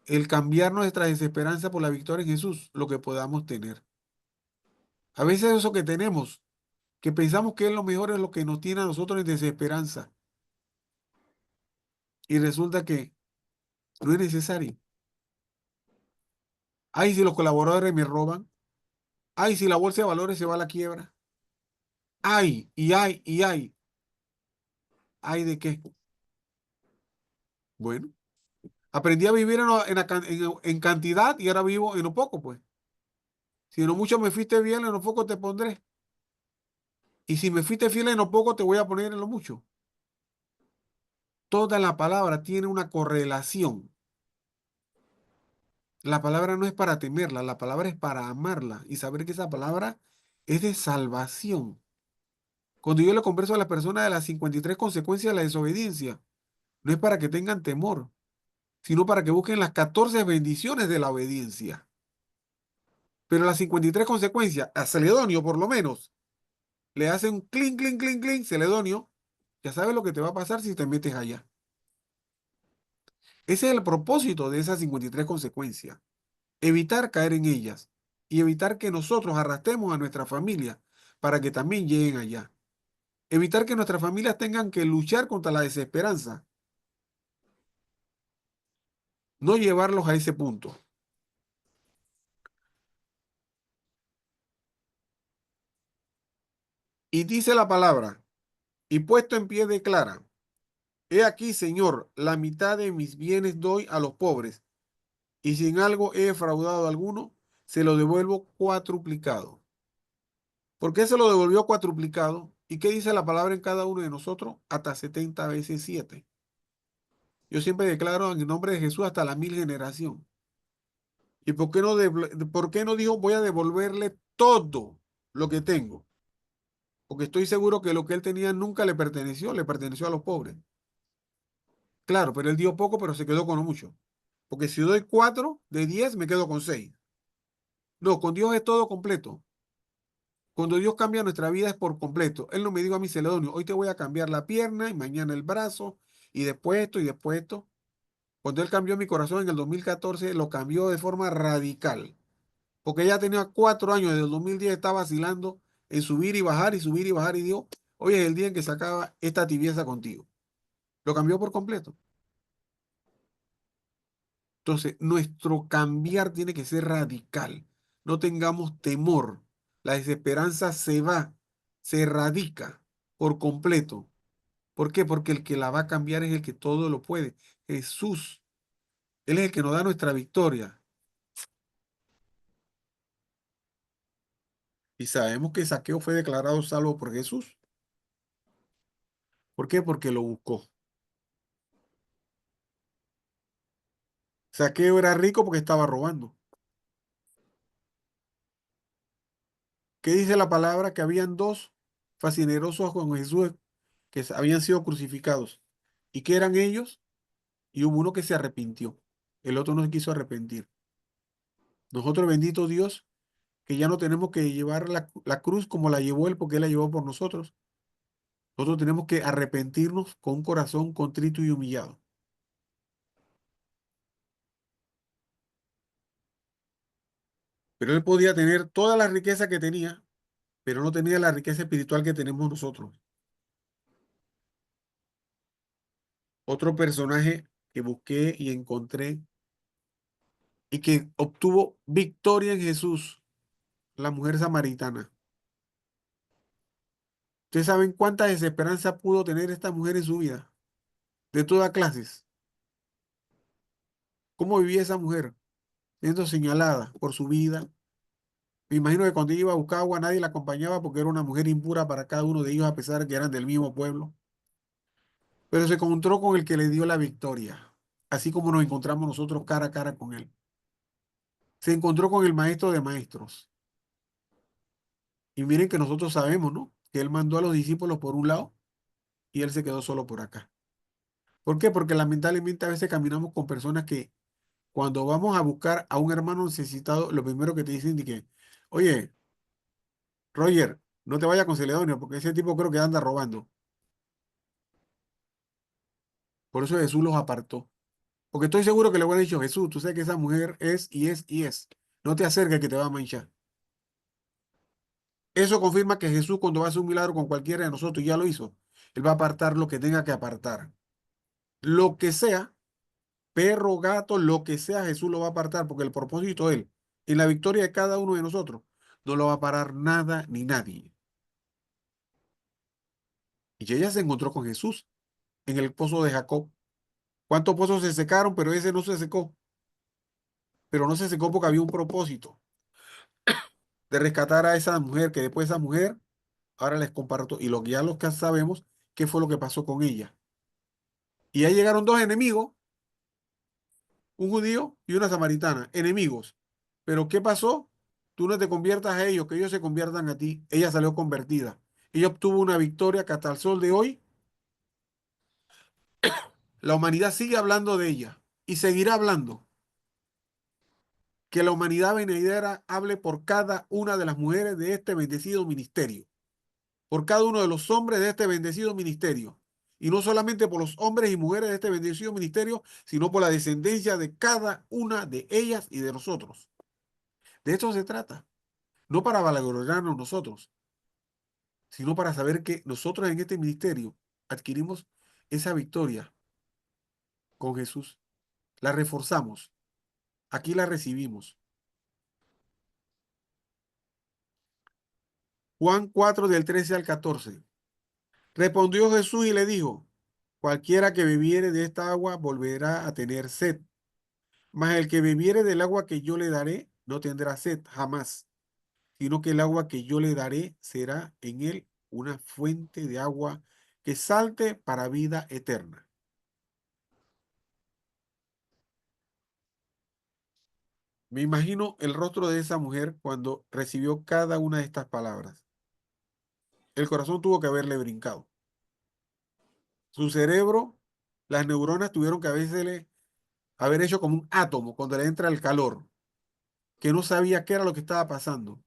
el cambiar nuestra desesperanza por la victoria en Jesús, lo que podamos tener. A veces eso que tenemos, que pensamos que es lo mejor, es lo que nos tiene a nosotros en desesperanza. Y resulta que no es necesario. Ay, si los colaboradores me roban. Ay, si la bolsa de valores se va a la quiebra. Ay, y ay, y ay. ¿Ay de qué? Bueno, aprendí a vivir en cantidad y ahora vivo en lo poco, pues. Si en lo mucho me fuiste bien, en lo poco te pondré. Y si me fuiste fiel en lo poco, te voy a poner en lo mucho. Toda la palabra tiene una correlación. La palabra no es para temerla, la palabra es para amarla y saber que esa palabra es de salvación. Cuando yo le converso a las personas de las 53 consecuencias de la desobediencia, no es para que tengan temor, sino para que busquen las 14 bendiciones de la obediencia. Pero las 53 consecuencias, a Celedonio por lo menos, le hacen un clink, clink, clink, clink, Celedonio, ya sabes lo que te va a pasar si te metes allá. Ese es el propósito de esas 53 consecuencias, evitar caer en ellas y evitar que nosotros arrastremos a nuestra familia para que también lleguen allá. Evitar que nuestras familias tengan que luchar contra la desesperanza no llevarlos a ese punto. Y dice la palabra, y puesto en pie declara, he aquí, Señor, la mitad de mis bienes doy a los pobres, y si en algo he defraudado a alguno, se lo devuelvo cuatruplicado. ¿Por qué se lo devolvió cuatruplicado? ¿Y qué dice la palabra en cada uno de nosotros? Hasta 70 veces 7. Yo siempre declaro en el nombre de Jesús hasta la 1000 generación. ¿Y por qué no dijo voy a devolverle todo lo que tengo? Porque estoy seguro que lo que él tenía nunca le perteneció a los pobres. Claro, pero él dio poco, pero se quedó con lo mucho. Porque si doy 4 de 10, me quedo con 6. No, con Dios es todo completo. Cuando Dios cambia nuestra vida es por completo. Él no me dijo a mi Celedonio, hoy te voy a cambiar la pierna y mañana el brazo y después esto y después esto. Cuando Él cambió mi corazón en el 2014, lo cambió de forma radical. Porque ya tenía 4 años, desde el 2010 estaba vacilando en subir y bajar y subir y bajar y dijo, hoy es el día en que se acaba esta tibieza contigo. Lo cambió por completo. Entonces, nuestro cambiar tiene que ser radical. No tengamos temor. La desesperanza se va, se erradica por completo. ¿Por qué? Porque el que la va a cambiar es el que todo lo puede. Jesús. Él es el que nos da nuestra victoria. Y sabemos que Zaqueo fue declarado salvo por Jesús. ¿Por qué? Porque lo buscó. Zaqueo era rico porque estaba robando. ¿Qué dice la palabra? Que habían dos fascinerosos con Jesús que habían sido crucificados. ¿Y qué eran ellos? Y hubo uno que se arrepintió. El otro no se quiso arrepentir. Nosotros, bendito Dios, que ya no tenemos que llevar la cruz como la llevó Él, porque Él la llevó por nosotros. Nosotros tenemos que arrepentirnos con un corazón contrito y humillado. Pero Él podía tener toda la riqueza que tenía, pero no tenía la riqueza espiritual que tenemos nosotros. Otro personaje que busqué y encontré y que obtuvo victoria en Jesús, la mujer samaritana. ¿Ustedes saben cuánta desesperanza pudo tener esta mujer en su vida? De todas clases. ¿Cómo vivía esa mujer? Siendo señalada por su vida. Me imagino que cuando ella iba a buscar agua nadie la acompañaba porque era una mujer impura para cada uno de ellos a pesar de que eran del mismo pueblo. Pero se encontró con el que le dio la victoria, así como nos encontramos nosotros cara a cara con él. Se encontró con el maestro de maestros. Y miren que nosotros sabemos, ¿no? Que él mandó a los discípulos por un lado y él se quedó solo por acá. ¿Por qué? Porque lamentablemente a veces caminamos con personas que cuando vamos a buscar a un hermano necesitado, lo primero que te dicen es que, oye, Roger, no te vayas con Celedonio porque ese tipo creo que anda robando. Por eso Jesús los apartó. Porque estoy seguro que le hubiera dicho, Jesús, tú sabes que esa mujer es y es y es. No te acerques que te va a manchar. Eso confirma que Jesús cuando va a hacer un milagro con cualquiera de nosotros, y ya lo hizo, Él va a apartar lo que tenga que apartar. Lo que sea, perro, gato, lo que sea, Jesús lo va a apartar porque el propósito de Él, y la victoria de cada uno de nosotros, no lo va a parar nada ni nadie. Y ella se encontró con Jesús en el pozo de Jacob. ¿Cuántos pozos se secaron? Pero ese no se secó. Pero no se secó porque había un propósito de rescatar a esa mujer, que después esa mujer, ahora les comparto, y lo que ya los que sabemos, qué fue lo que pasó con ella. Y ahí llegaron dos enemigos, un judío y una samaritana, enemigos. Pero ¿qué pasó? Tú no te conviertas a ellos, que ellos se conviertan a ti. Ella salió convertida. Ella obtuvo una victoria que hasta el sol de hoy la humanidad sigue hablando de ella y seguirá hablando. Que la humanidad venidera hable por cada una de las mujeres de este bendecido ministerio, por cada uno de los hombres de este bendecido ministerio. Y no solamente por los hombres y mujeres de este bendecido ministerio, sino por la descendencia de cada una de ellas y de nosotros. De esto se trata. No para valorizarnos nosotros, sino para saber que nosotros en este ministerio adquirimos esa victoria con Jesús. La reforzamos. Aquí la recibimos. Juan 4 del 13 al 14. Respondió Jesús y le dijo, cualquiera que bebiere de esta agua volverá a tener sed, mas el que bebiere del agua que yo le daré no tendrá sed jamás, sino que el agua que yo le daré será en él una fuente de agua que salte para vida eterna. Me imagino el rostro de esa mujer cuando recibió cada una de estas palabras. El corazón tuvo que haberle brincado. Su cerebro, las neuronas tuvieron que haber hecho como un átomo cuando le entra el calor, que no sabía qué era lo que estaba pasando.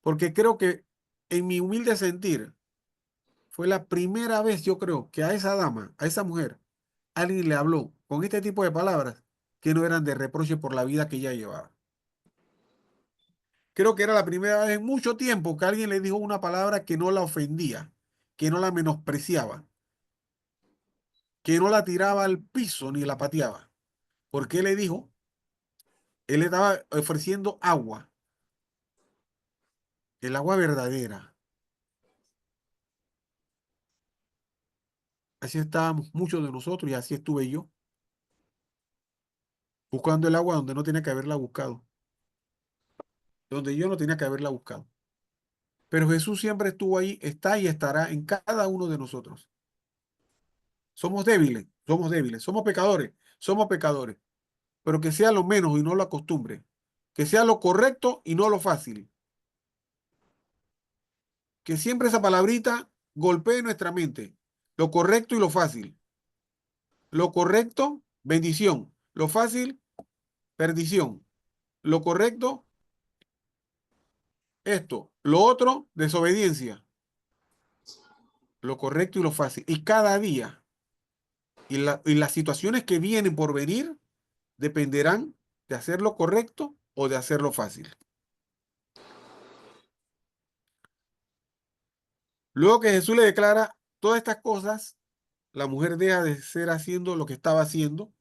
Porque creo que en mi humilde sentir fue la primera vez, yo creo, que a esa dama, a esa mujer, alguien le habló con este tipo de palabras que no eran de reproche por la vida que ella llevaba. Creo que era la primera vez en mucho tiempo que alguien le dijo una palabra que no la ofendía, que no la menospreciaba, que no la tiraba al piso ni la pateaba. Porque le dijo, él le estaba ofreciendo agua, el agua verdadera. Así estábamos muchos de nosotros y así estuve yo, buscando el agua donde no tenía que haberla buscado, donde yo no tenía que haberla buscado. Pero Jesús siempre estuvo ahí, está y estará en cada uno de nosotros. Somos pecadores, somos pecadores, pero que sea lo menos y no lo acostumbre, que sea lo correcto y no lo fácil, que siempre esa palabrita golpee nuestra mente, lo correcto y lo fácil. Lo correcto, bendición. Lo fácil, perdición. Lo correcto, esto. Lo otro, desobediencia. Lo correcto y lo fácil. Y cada día, y las situaciones que vienen por venir, dependerán de hacer lo correcto o de hacerlo fácil. Luego que Jesús le declara todas estas cosas, la mujer deja de ser haciendo lo que estaba haciendo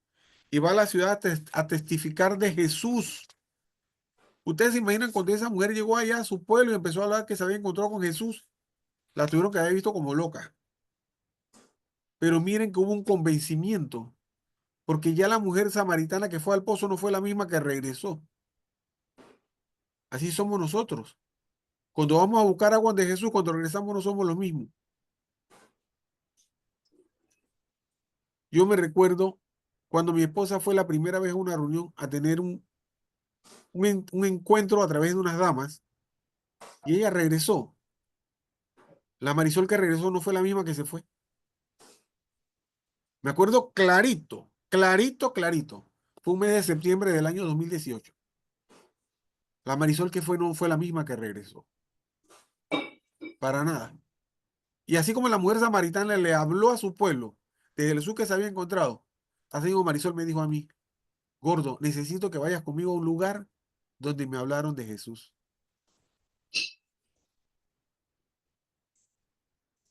y va a la ciudad a testificar de Jesús. Ustedes se imaginan cuando esa mujer llegó allá a su pueblo y empezó a hablar que se había encontrado con Jesús, la tuvieron que haber visto como loca. Pero miren que hubo un convencimiento, porque ya la mujer samaritana que fue al pozo no fue la misma que regresó. Así somos nosotros. Cuando vamos a buscar agua de Jesús, cuando regresamos no somos los mismos. Yo me recuerdo cuando mi esposa fue la primera vez a una reunión a tener un encuentro a través de unas damas y ella regresó. La Marisol que regresó no fue la misma que se fue. Me acuerdo clarito, clarito, clarito. Fue un mes de septiembre del año 2018. La Marisol que fue no fue la misma que regresó. Para nada. Y así como la mujer samaritana le habló a su pueblo de Jesús que se había encontrado, así como Marisol me dijo a mí, gordo, necesito que vayas conmigo a un lugar donde me hablaron de Jesús.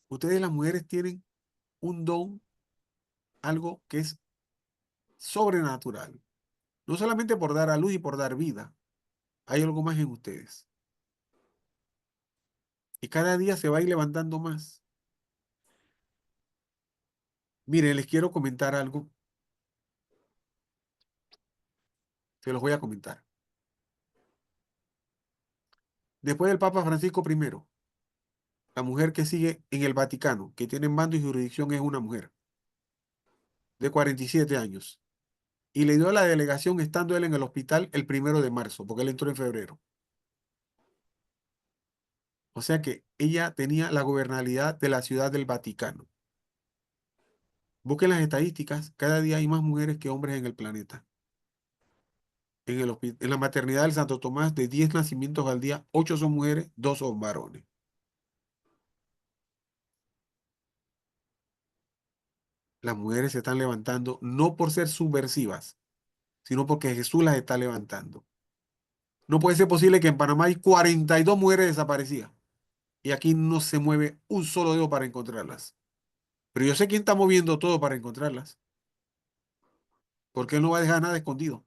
Ustedes las mujeres tienen un don, algo que es sobrenatural. No solamente por dar a luz y por dar vida, hay algo más en ustedes. Y cada día se va a ir levantando más. Miren, les quiero comentar algo, se los voy a comentar. Después del Papa Francisco I, la mujer que sigue en el Vaticano, que tiene mando y jurisdicción, es una mujer de 47 años. Y le dio la delegación estando él en el hospital el 1 de marzo, porque él entró en febrero. O sea que ella tenía la gobernabilidad de la ciudad del Vaticano. Busquen las estadísticas, cada día hay más mujeres que hombres en el planeta. En la maternidad del Santo Tomás, de 10 nacimientos al día, 8 son mujeres, 2 son varones. Las mujeres se están levantando no por ser subversivas, sino porque Jesús las está levantando. No puede ser posible que en Panamá hay 42 mujeres desaparecidas y aquí no se mueve un solo dedo para encontrarlas. Pero yo sé quién está moviendo todo para encontrarlas, porque Él no va a dejar nada escondido.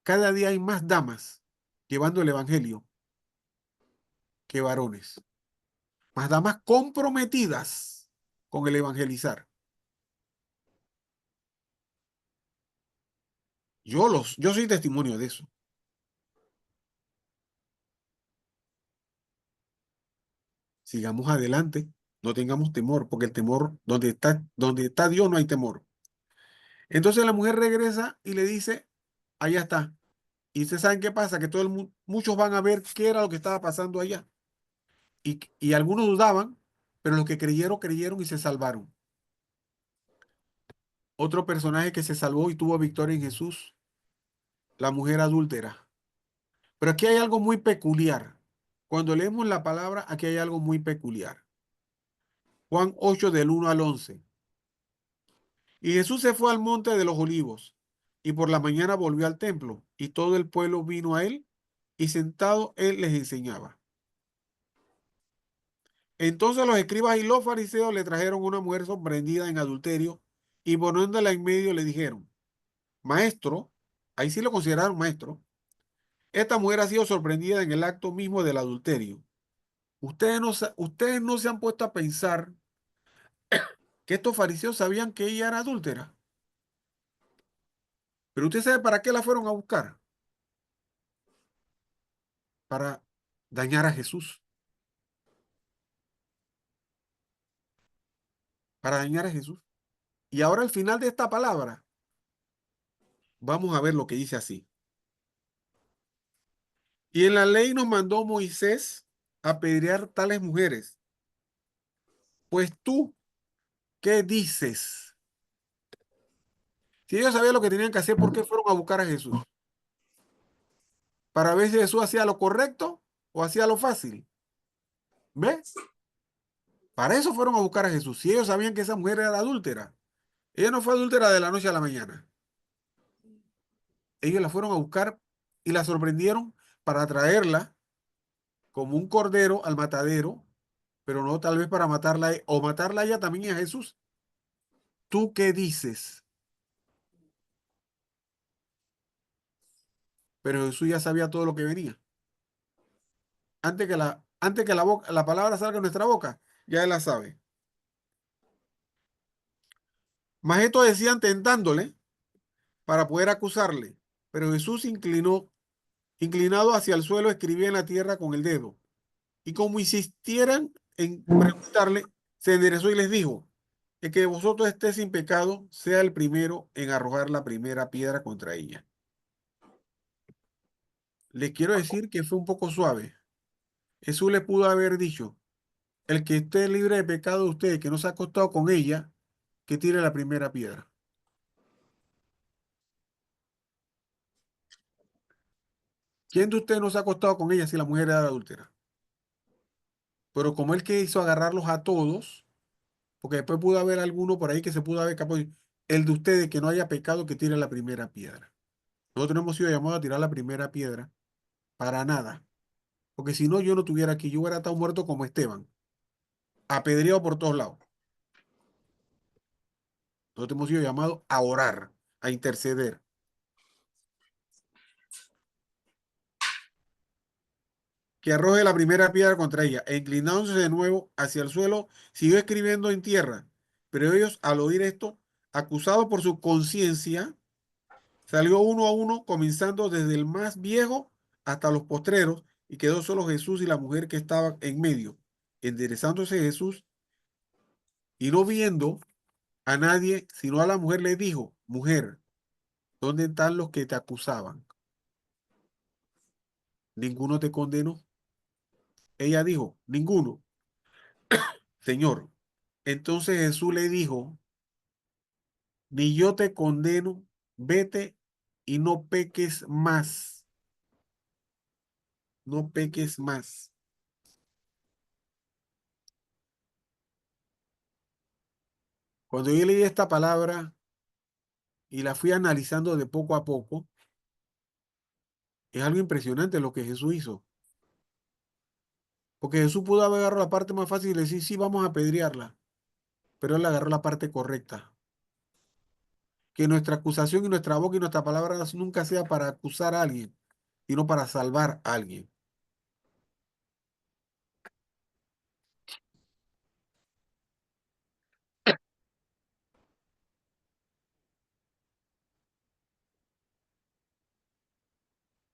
Cada día hay más damas llevando el evangelio que varones. Más damas comprometidas con el evangelizar. Yo soy testimonio de eso. Sigamos adelante, no tengamos temor, porque el temor, donde está Dios no hay temor. Entonces la mujer regresa y le dice, allá está. Y ustedes saben qué pasa, que muchos van a ver qué era lo que estaba pasando allá. Y algunos dudaban, pero los que creyeron, creyeron y se salvaron. Otro personaje que se salvó y tuvo victoria en Jesús, la mujer adúltera. Pero aquí hay algo muy peculiar. Cuando leemos la palabra, aquí hay algo muy peculiar. Juan 8 del 1 al 11. Y Jesús se fue al monte de los olivos, y por la mañana volvió al templo, y todo el pueblo vino a él, y sentado él les enseñaba. Entonces los escribas y los fariseos le trajeron una mujer sorprendida en adulterio, y poniéndola en medio le dijeron, Maestro, ahí sí lo consideraron maestro, esta mujer ha sido sorprendida en el acto mismo del adulterio. Ustedes no se han puesto a pensar que estos fariseos sabían que ella era adúltera. Pero usted sabe para qué la fueron a buscar. Para dañar a Jesús. Para dañar a Jesús. Y ahora al final de esta palabra, vamos a ver lo que dice así. Y en la ley nos mandó Moisés apedrear tales mujeres. Pues tú, ¿qué dices? Si ellos sabían lo que tenían que hacer, ¿por qué fueron a buscar a Jesús? Para ver si Jesús hacía lo correcto o hacía lo fácil. ¿Ve? Para eso fueron a buscar a Jesús. Si ellos sabían que esa mujer era adúltera. Ella no fue adúltera de la noche a la mañana. Ellos la fueron a buscar y la sorprendieron para traerla como un cordero al matadero, pero no tal vez para matarla o matarla a ella también y a Jesús. ¿Tú qué dices? Pero Jesús ya sabía todo lo que venía. La palabra salga de nuestra boca, ya él la sabe. Mas esto decían tentándole para poder acusarle. Pero Jesús inclinado hacia el suelo, escribía en la tierra con el dedo. Y como insistieran en preguntarle, se enderezó y les dijo, el que de vosotros esté sin pecado, sea el primero en arrojar la primera piedra contra ella. Les quiero decir que fue un poco suave. Jesús le pudo haber dicho, el que esté libre de pecado de usted, que no se ha acostado con ella, que tire la primera piedra. ¿Quién de ustedes no se ha acostado con ella si la mujer era adúltera? Pero como él quiso agarrarlos a todos, porque después pudo haber alguno por ahí que se pudo haber escapado, el de ustedes que no haya pecado, que tire la primera piedra. Nosotros no hemos sido llamados a tirar la primera piedra para nada. Porque si no, yo no estuviera aquí, yo hubiera estado muerto como Esteban, apedreado por todos lados. Nosotros hemos sido llamados a orar, a interceder. Que arroje la primera piedra contra ella. E inclinándose de nuevo hacia el suelo, siguió escribiendo en tierra. Pero ellos, al oír esto, acusados por su conciencia, salió uno a uno, comenzando desde el más viejo hasta los postreros, y quedó solo Jesús y la mujer que estaba en medio. Enderezándose Jesús y no viendo a nadie, sino a la mujer, le dijo, mujer, ¿dónde están los que te acusaban? ¿Ninguno te condenó? Ella dijo, ninguno, Señor. Entonces Jesús le dijo, ni yo te condeno, vete y no peques más, no peques más. Cuando yo leí esta palabra y la fui analizando de poco a poco, es algo impresionante lo que Jesús hizo. Porque Jesús pudo haber agarrado la parte más fácil y decir, sí, vamos a apedrearla, pero él agarró la parte correcta. que nuestra acusación y nuestra boca y nuestra palabra nunca sea para acusar a alguien, sino para salvar a alguien.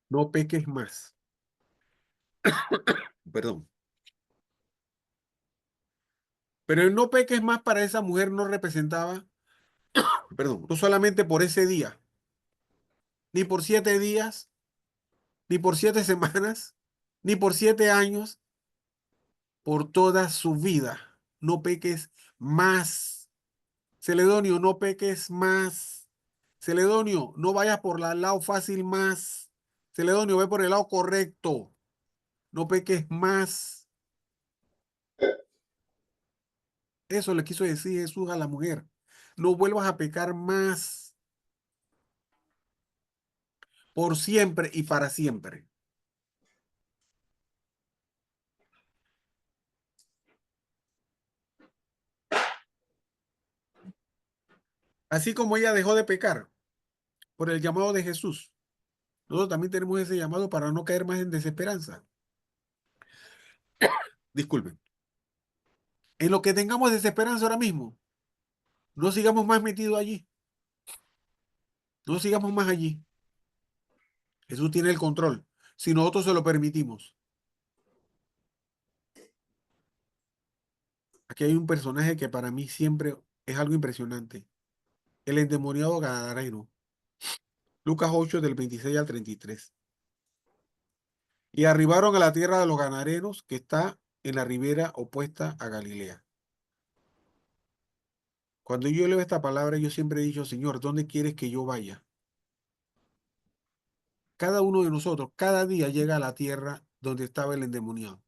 No peques más. Perdón. Pero el no peques más para esa mujer no representaba, perdón, no solamente por ese día, ni por 7 días, ni por 7 semanas, ni por 7 años, por toda su vida. No peques más. Celedonio, no peques más. Celedonio, no vayas por el lado fácil más. Celedonio, ve por el lado correcto. No peques más. Eso le quiso decir Jesús a la mujer. No vuelvas a pecar más por siempre y para siempre. Así como ella dejó de pecar por el llamado de Jesús, nosotros también tenemos ese llamado para no caer más en desesperanza. Disculpen. En lo que tengamos desesperanza ahora mismo, no sigamos más metidos allí. No sigamos más allí. Jesús tiene el control. Si nosotros se lo permitimos. Aquí hay un personaje que para mí siempre es algo impresionante. El endemoniado Gadareno. Lucas 8 del 26 al 33. Y arribaron a la tierra de los Ganarenos, que está en la ribera opuesta a Galilea. Cuando yo leo esta palabra, yo siempre he dicho, Señor, ¿dónde quieres que yo vaya? Cada uno de nosotros, cada día llega a la tierra donde estaba el endemoniado.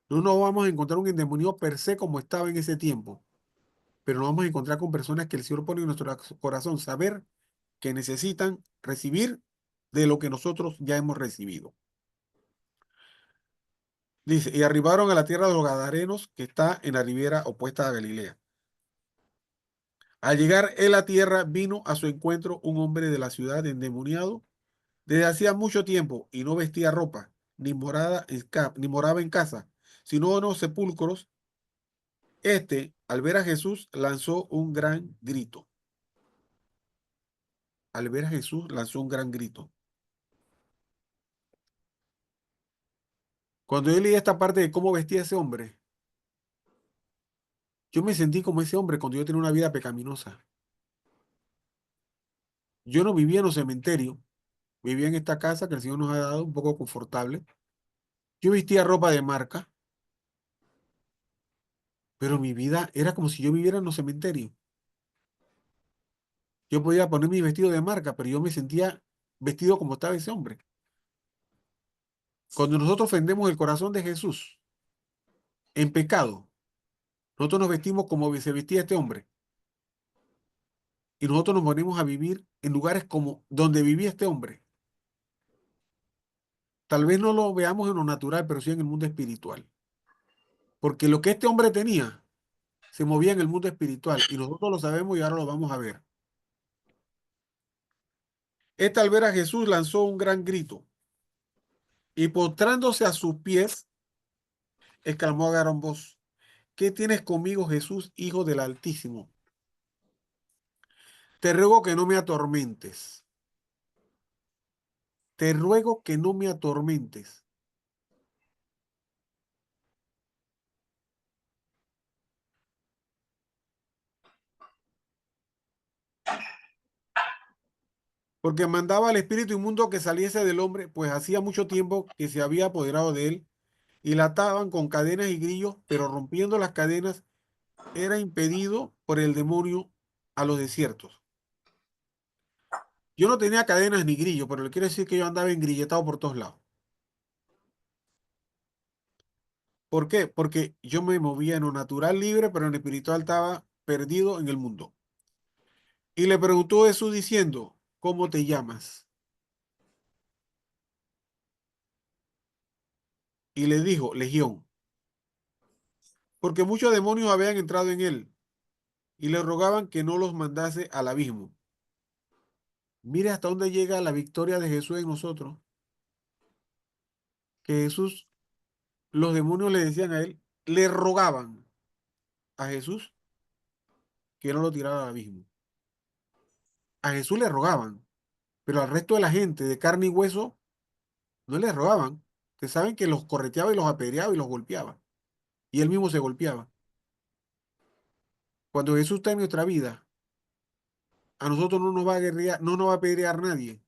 No nos vamos a encontrar un endemoniado per se como estaba en ese tiempo, pero nos vamos a encontrar con personas que el Señor pone en nuestro corazón, saber que necesitan recibir de lo que nosotros ya hemos recibido. Dice, y arribaron a la tierra de los Gadarenos, que está en la ribera opuesta a Galilea. Al llegar en la tierra, vino a su encuentro un hombre de la ciudad endemoniado desde hacía mucho tiempo y no vestía ropa, ni moraba en casa, sino en los sepulcros. Este, al ver a Jesús, lanzó un gran grito. Al ver a Jesús, lanzó un gran grito. Cuando yo leí esta parte de cómo vestía ese hombre, yo me sentí como ese hombre cuando yo tenía una vida pecaminosa. Yo no vivía en los cementerios, vivía en esta casa que el Señor nos ha dado un poco confortable. Yo vestía ropa de marca, pero mi vida era como si yo viviera en los cementerios. Yo podía poner mi vestido de marca, pero yo me sentía vestido como estaba ese hombre. Cuando nosotros ofendemos el corazón de Jesús en pecado, nosotros nos vestimos como se vestía este hombre y nosotros nos ponemos a vivir en lugares como donde vivía este hombre. Tal vez no lo veamos en lo natural, pero sí en el mundo espiritual. Porque lo que este hombre tenía se movía en el mundo espiritual y nosotros lo sabemos y ahora lo vamos a ver. Este al ver a Jesús lanzó un gran grito y postrándose a sus pies, exclamó a gran voz, ¿qué tienes conmigo, Jesús, Hijo del Altísimo? Te ruego que no me atormentes. Te ruego que no me atormentes. Porque mandaba al espíritu inmundo que saliese del hombre, pues hacía mucho tiempo que se había apoderado de él, y la ataban con cadenas y grillos, pero rompiendo las cadenas era impedido por el demonio a los desiertos. Yo no tenía cadenas ni grillos, pero le quiero decir que yo andaba engrilletado por todos lados. ¿Por qué? Porque yo me movía en lo natural libre, pero en lo espiritual estaba perdido en el mundo. Y le preguntó Jesús diciendo, ¿cómo te llamas? Y le dijo, Legión, porque muchos demonios habían entrado en él. y le rogaban que no los mandase al abismo. Mire hasta dónde llega la victoria de Jesús en nosotros. Que Jesús, los demonios le decían a él, le rogaban a Jesús que no lo tirara al abismo. A Jesús le rogaban, pero al resto de la gente de carne y hueso no le rogaban. Ustedes saben que los correteaba y los apedreaba y los golpeaba. Y él mismo se golpeaba. Cuando Jesús está en nuestra vida, a nosotros no nos va a guerrear, no nos va a apedrear nadie.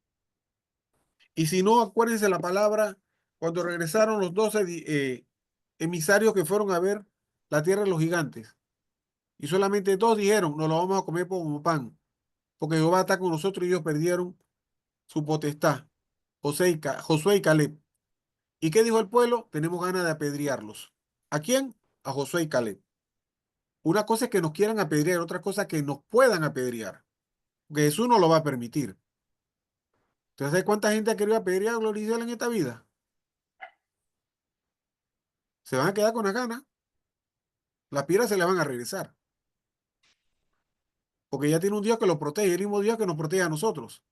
Y si no, acuérdense la palabra cuando regresaron los 12 emisarios que fueron a ver la tierra de los gigantes. Y solamente dos dijeron, nos lo vamos a comer como pan, porque Jehová está con nosotros y ellos perdieron su potestad, Josué y Caleb. ¿Y qué dijo el pueblo? Tenemos ganas de apedrearlos. ¿A quién? A Josué y Caleb. Una cosa es que nos quieran apedrear, otra cosa es que nos puedan apedrear, porque Jesús no lo va a permitir. ¿Entonces sabes cuánta gente ha querido apedrear a Gloria y Isabel en esta vida? Se van a quedar con las ganas, las piedras se le van a regresar, porque ya tiene un Dios que los protege, el mismo Dios que nos protege a nosotros.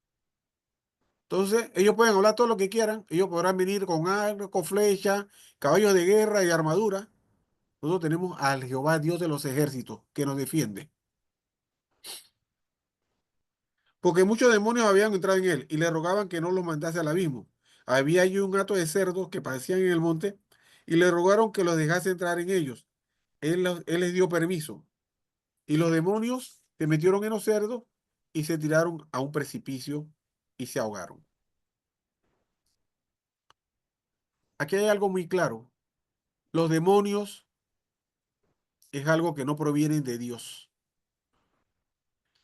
Entonces, ellos pueden hablar todo lo que quieran, ellos podrán venir con arco, flecha, caballos de guerra y armadura. Nosotros tenemos al Jehová, Dios de los ejércitos, que nos defiende. Porque muchos demonios habían entrado en él y le rogaban que no los mandase al abismo. Había allí un hato de cerdos que pasían en el monte y le rogaron que los dejase entrar en ellos. Él les dio permiso. Y los demonios se metieron en los cerdos y se tiraron a un precipicio y se ahogaron. Aquí hay algo muy claro. Los demonios es algo que no proviene de Dios.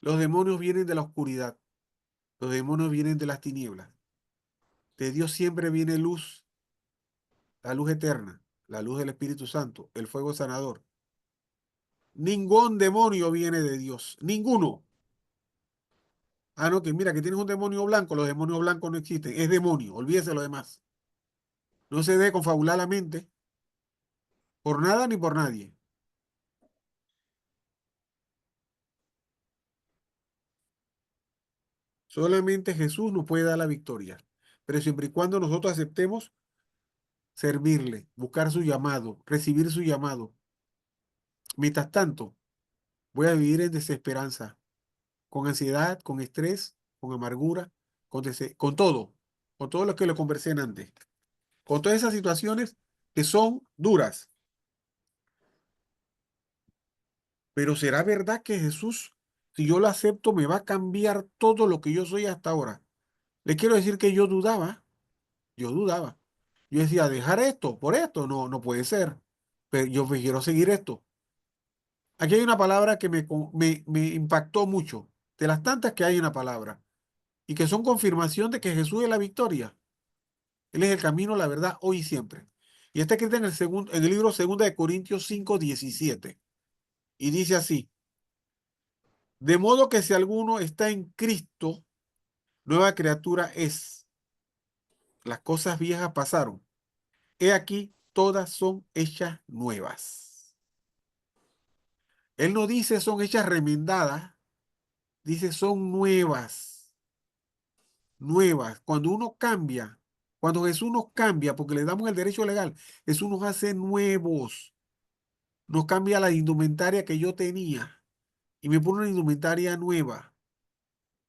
Los demonios vienen de la oscuridad. Los demonios vienen de las tinieblas. De Dios siempre viene luz, la luz eterna, la luz del Espíritu Santo, el fuego sanador. Ningún demonio viene de Dios. Ninguno. Ah, no, que mira, que tienes un demonio blanco. Los demonios blancos no existen. Es demonio. Olvídese lo demás. No se debe confabular la mente por nada ni por nadie. Solamente Jesús nos puede dar la victoria. Pero siempre y cuando nosotros aceptemos servirle, buscar su llamado, recibir su llamado. Mientras tanto, voy a vivir en desesperanza, con ansiedad, con estrés, con amargura, con todo lo que le conversé en antes, con todas esas situaciones que son duras. Pero ¿será verdad que Jesús, si yo lo acepto, me va a cambiar todo lo que yo soy hasta ahora? Le quiero decir que yo dudaba. Yo decía, dejar esto por esto, no, no puede ser. Pero yo quiero seguir esto. Aquí hay una palabra que me impactó mucho, de las tantas que hay en la palabra, y que son confirmación de que Jesús es la victoria. Él es el camino, la verdad, hoy y siempre. Y está escrita en el libro 2 de Corintios 5:17. Y dice así, de modo que si alguno está en Cristo, nueva criatura es. Las cosas viejas pasaron. He aquí, todas son hechas nuevas. Él no dice son hechas remendadas, dice son nuevas, nuevas. Cuando uno cambia, cuando Jesús nos cambia, porque le damos el derecho legal, Jesús nos hace nuevos, nos cambia la indumentaria que yo tenía y me pone una indumentaria nueva.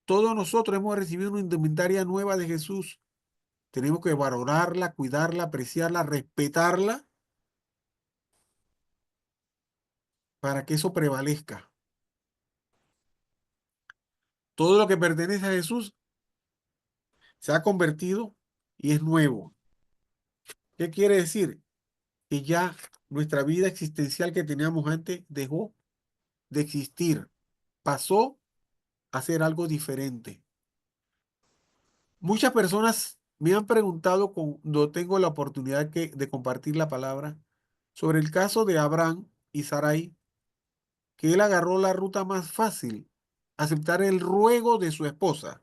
Todos nosotros hemos recibido una indumentaria nueva de Jesús. Tenemos que valorarla, cuidarla, apreciarla, respetarla para que eso prevalezca. Todo lo que pertenece a Jesús se ha convertido y es nuevo. ¿Qué quiere decir? Que ya nuestra vida existencial que teníamos antes dejó de existir, pasó a ser algo diferente. Muchas personas me han preguntado cuando tengo la oportunidad de compartir la palabra sobre el caso de Abraham y Sarai, que él agarró la ruta más fácil, aceptar el ruego de su esposa.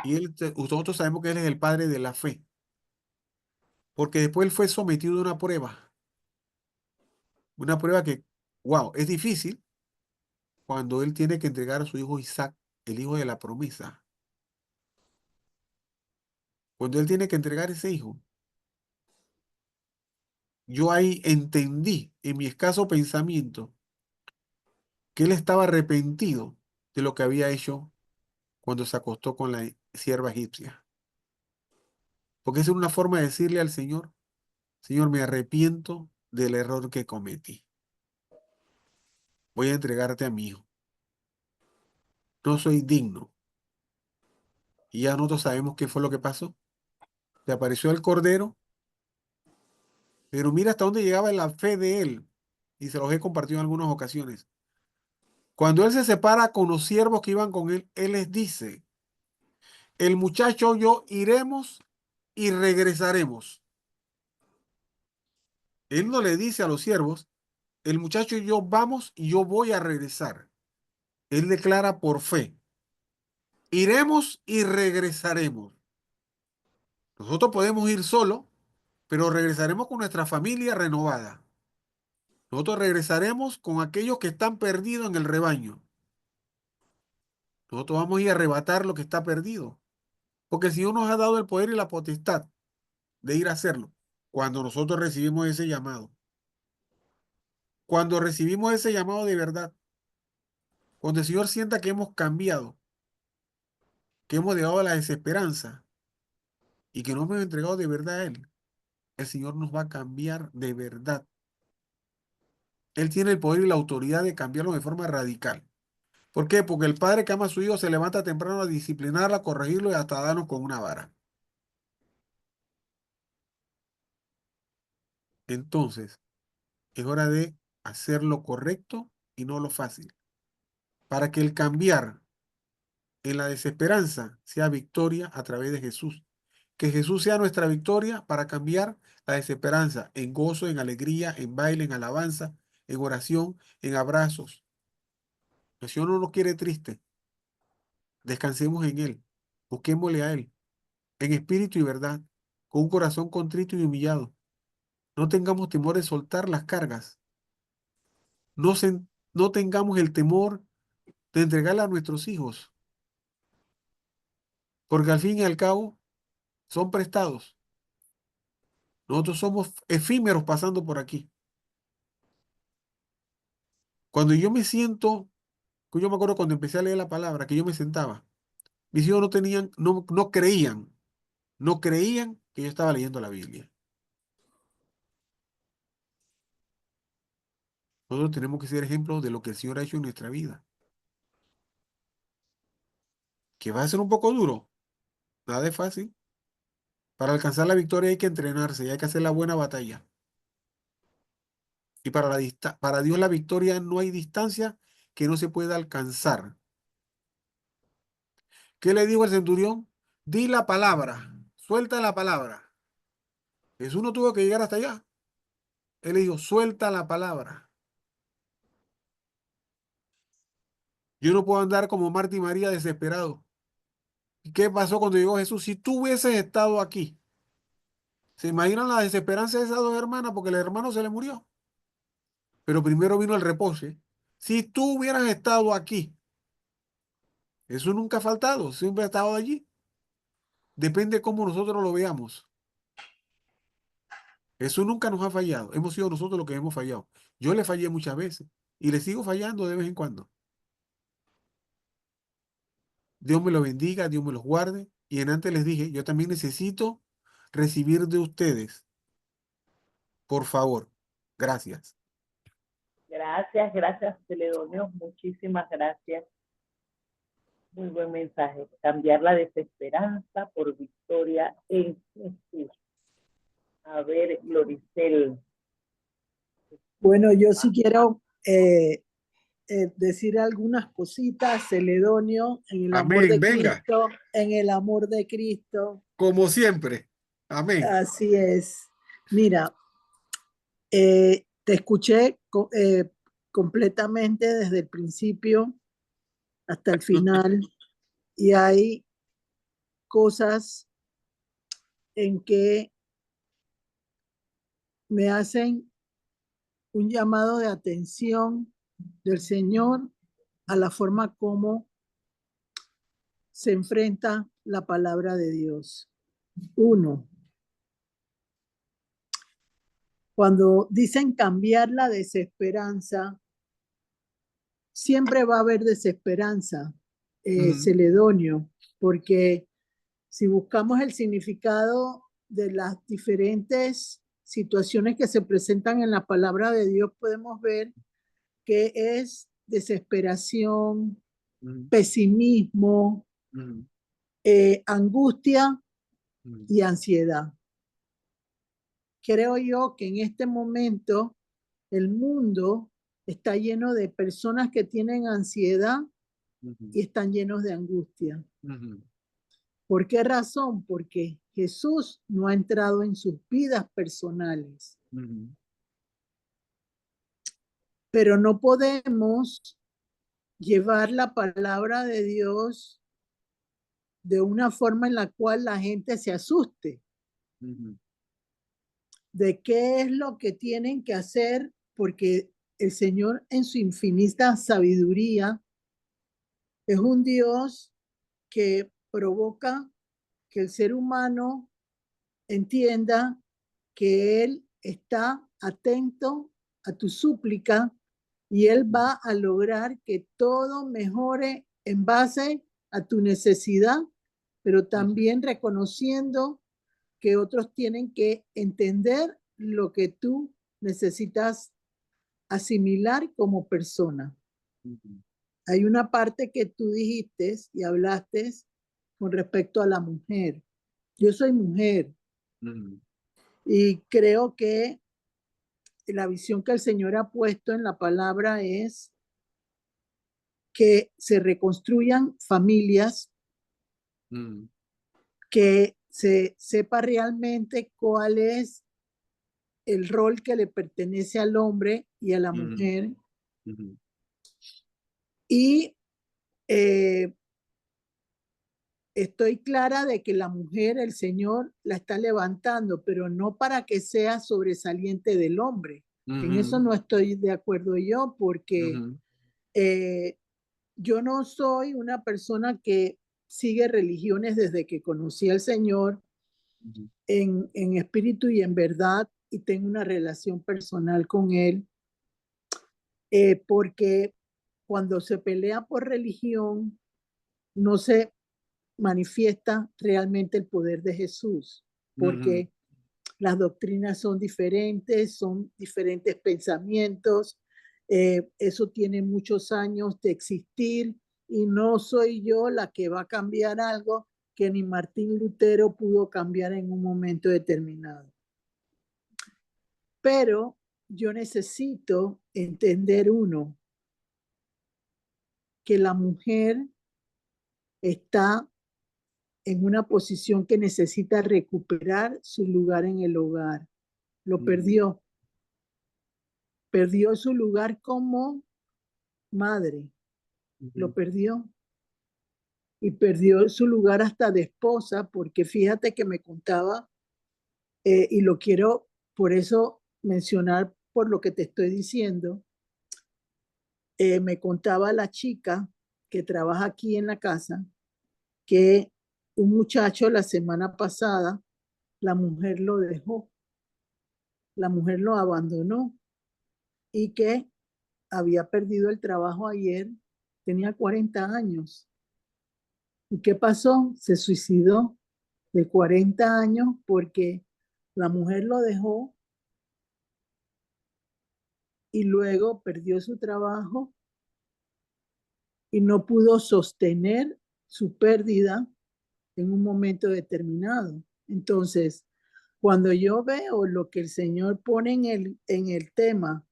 Y nosotros sabemos que él es el padre de la fe, porque después él fue sometido a una prueba que, wow, es difícil, cuando él tiene que entregar a su hijo Isaac, el hijo de la promesa. Cuando él tiene que entregar ese hijo, yo ahí entendí en mi escaso pensamiento que él estaba arrepentido de lo que había hecho cuando se acostó con la sierva egipcia. Porque esa es una forma de decirle al Señor, Señor, me arrepiento del error que cometí. Voy a entregarte a mi hijo. No soy digno. Y ya nosotros sabemos qué fue lo que pasó. Le apareció el cordero, pero mira hasta dónde llegaba la fe de él. Y se los he compartido en algunas ocasiones. Cuando él se separa con los siervos que iban con él, él les dice, el muchacho y yo iremos y regresaremos. Él no le dice a los siervos, el muchacho y yo vamos y yo voy a regresar. Él declara por fe, iremos y regresaremos. Nosotros podemos ir solo, pero regresaremos con nuestra familia renovada. Nosotros regresaremos con aquellos que están perdidos en el rebaño. Nosotros vamos a ir a arrebatar lo que está perdido. Porque el Señor nos ha dado el poder y la potestad de ir a hacerlo. Cuando nosotros recibimos ese llamado. Cuando recibimos ese llamado de verdad. Cuando el Señor sienta que hemos cambiado, que hemos dejado la desesperanza y que nos hemos entregado de verdad a Él, el Señor nos va a cambiar de verdad. Él tiene el poder y la autoridad de cambiarlo de forma radical. ¿Por qué? Porque el padre que ama a su hijo se levanta temprano a disciplinarlo, a corregirlo y hasta darnos con una vara. Entonces, es hora de hacer lo correcto y no lo fácil. Para que el cambiar en la desesperanza sea victoria a través de Jesús. Que Jesús sea nuestra victoria para cambiar la desesperanza en gozo, en alegría, en baile, en alabanza, en oración, en abrazos. El Señor no nos quiere triste. Descansemos en Él. Busquémosle a Él, en espíritu y verdad, con un corazón contrito y humillado. No tengamos temor de soltar las cargas. No, no tengamos el temor de entregarla a nuestros hijos, porque al fin y al cabo son prestados. Nosotros somos efímeros pasando por aquí. Cuando yo me siento, que yo me acuerdo cuando empecé a leer la palabra, que yo me sentaba, mis hijos no tenían, no creían que yo estaba leyendo la Biblia. Nosotros tenemos que ser ejemplos de lo que el Señor ha hecho en nuestra vida. Que va a ser un poco duro, nada de fácil. Para alcanzar la victoria hay que entrenarse y hay que hacer la buena batalla. Y para Dios la victoria no hay distancia que no se pueda alcanzar. ¿Qué le dijo el centurión? Di la palabra, suelta la palabra. Jesús no tuvo que llegar hasta allá. Él le dijo, suelta la palabra. Yo no puedo andar como Marta y María desesperado. ¿Y qué pasó cuando llegó Jesús? Si tú hubieses estado aquí, ¿se imaginan la desesperanza de esas dos hermanas porque el hermano se le murió? Pero primero vino el reposo. Si tú hubieras estado aquí, eso nunca ha faltado, siempre ha estado allí. Depende cómo nosotros lo veamos. Eso nunca nos ha fallado. Hemos sido nosotros los que hemos fallado. Yo le fallé muchas veces y le sigo fallando de vez en cuando. Dios me lo bendiga, Dios me los guarde. Y en antes les dije, yo también necesito recibir de ustedes, por favor. Gracias. Gracias, gracias, Celedonio. Muchísimas gracias. Muy buen mensaje. Cambiar la desesperanza por victoria en Jesús. A ver, Gloricel. Bueno, yo sí quiero decir algunas cositas, Celedonio, en el amor Amén. de Venga, Cristo, en el amor de Cristo. como siempre. Amén. Así es. Mira, te escuché completamente desde el principio hasta el final y hay cosas en que me hacen un llamado de atención del Señor a la forma como se enfrenta la palabra de Dios. Uno, cuando dicen cambiar la desesperanza, siempre va a haber desesperanza, Celedonio, porque si buscamos el significado de las diferentes situaciones que se presentan en la palabra de Dios, podemos ver que es desesperación, pesimismo, angustia y ansiedad. Creo yo que en este momento el mundo está lleno de personas que tienen ansiedad y están llenos de angustia. ¿Por qué razón? Porque Jesús no ha entrado en sus vidas personales. Pero no podemos llevar la palabra de Dios de una forma en la cual la gente se asuste. De qué es lo que tienen que hacer, porque el Señor en su infinita sabiduría es un Dios que provoca que el ser humano entienda que Él está atento a tu súplica y Él va a lograr que todo mejore en base a tu necesidad, pero también reconociendo que otros tienen que entender lo que tú necesitas asimilar como persona. Hay una parte que tú dijiste y hablaste con respecto a la mujer. Yo soy mujer y creo que la visión que el Señor ha puesto en la palabra es que se reconstruyan familias, que se sepa realmente cuál es el rol que le pertenece al hombre y a la mujer. Y estoy clara de que la mujer, el Señor la está levantando, pero no para que sea sobresaliente del hombre. En eso no estoy de acuerdo yo, porque yo no soy una persona que sigue religiones desde que conocí al Señor en espíritu y en verdad, y tengo una relación personal con Él, porque cuando se pelea por religión, no se manifiesta realmente el poder de Jesús, porque las doctrinas son diferentes pensamientos, eso tiene muchos años de existir y no soy yo la que va a cambiar algo que ni Martín Lutero pudo cambiar en un momento determinado. Pero yo necesito entender que la mujer está en una posición que necesita recuperar su lugar en el hogar. Lo perdió. Perdió su lugar como madre. Lo perdió. Y perdió su lugar hasta de esposa, porque fíjate que me contaba, y lo quiero por eso mencionar por lo que te estoy diciendo, me contaba la chica que trabaja aquí en la casa, que un muchacho la semana pasada, la mujer lo dejó, la mujer lo abandonó y que había perdido el trabajo ayer, tenía 40 años. ¿Y qué pasó? Se suicidó de 40 años porque la mujer lo dejó y luego perdió su trabajo y no pudo sostener su pérdida en un momento determinado. Entonces, cuando yo veo lo que el Señor pone en el tema,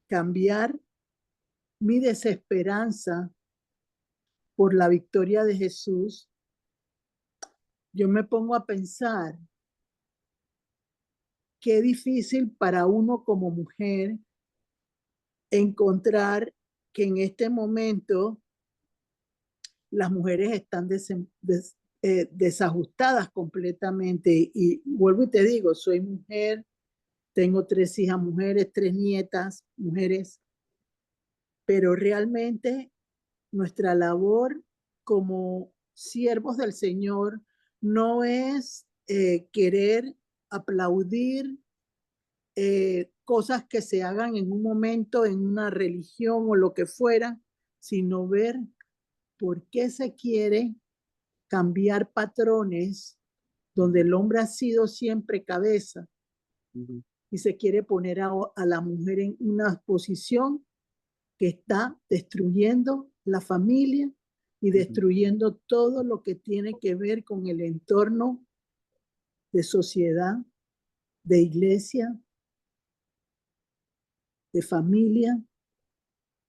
cambiar mi desesperanza por la victoria de Jesús, yo me pongo a pensar qué difícil para uno como mujer encontrar que en este momento las mujeres están desajustadas completamente. Y vuelvo y te digo, soy mujer, tengo 3 hijas mujeres, 3 nietas mujeres, pero realmente nuestra labor como siervos del Señor no es querer aplaudir cosas que se hagan en un momento en una religión o lo que fuera, sino ver por qué se quiere cambiar patrones donde el hombre ha sido siempre cabeza y se quiere poner a la mujer en una posición que está destruyendo la familia y destruyendo todo lo que tiene que ver con el entorno de sociedad, de iglesia, de familia,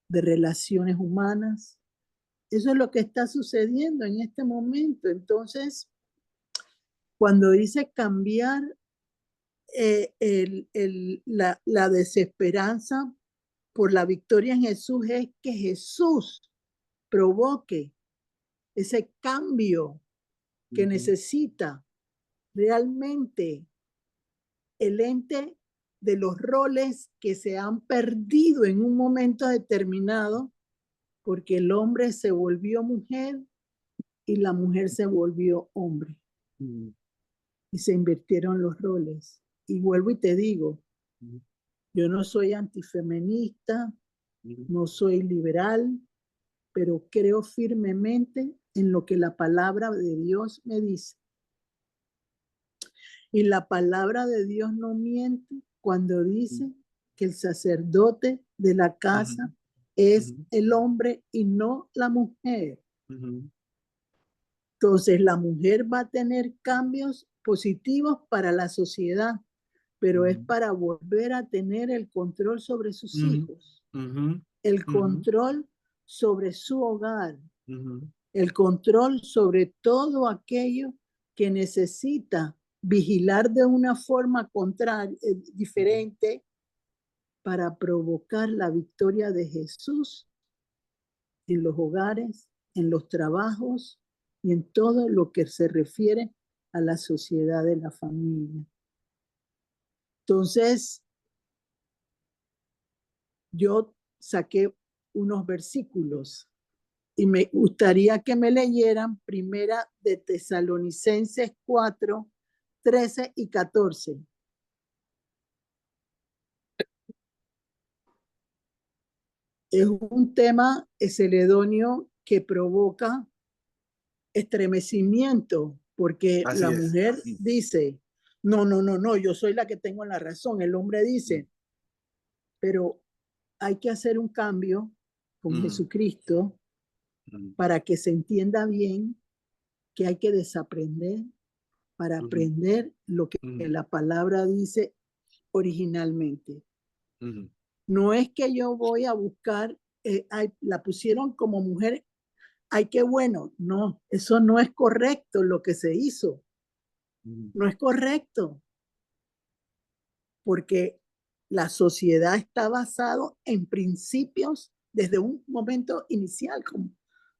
de relaciones humanas. Eso es lo que está sucediendo en este momento. Entonces, cuando dice cambiar la desesperanza por la victoria en Jesús, es que Jesús provoque ese cambio que necesita realmente el ente de los roles que se han perdido en un momento determinado, porque el hombre se volvió mujer y la mujer se volvió hombre. Y se invirtieron los roles. Y vuelvo y te digo, yo no soy antifeminista, no soy liberal, pero creo firmemente en lo que la palabra de Dios me dice. Y la palabra de Dios no miente cuando dice que el sacerdote de la casa es el hombre y no la mujer. Entonces la mujer va a tener cambios positivos para la sociedad, pero es para volver a tener el control sobre sus hijos, el control sobre su hogar, el control sobre todo aquello que necesita vigilar de una forma diferente para provocar la victoria de Jesús en los hogares, en los trabajos y en todo lo que se refiere a la sociedad de la familia. Entonces, yo saqué unos versículos y me gustaría que me leyeran Primera de Tesalonicenses 4, 13 y 14. Es un tema celedonio que provoca estremecimiento, porque Así la es. mujer dice, no, yo soy la que tengo la razón. El hombre dice, pero hay que hacer un cambio con Jesucristo para que se entienda bien que hay que desaprender para aprender lo que la palabra dice originalmente. No es que yo voy a buscar, la pusieron como mujer, ay, qué bueno. No, eso no es correcto lo que se hizo. No es correcto, porque la sociedad está basada en principios desde un momento inicial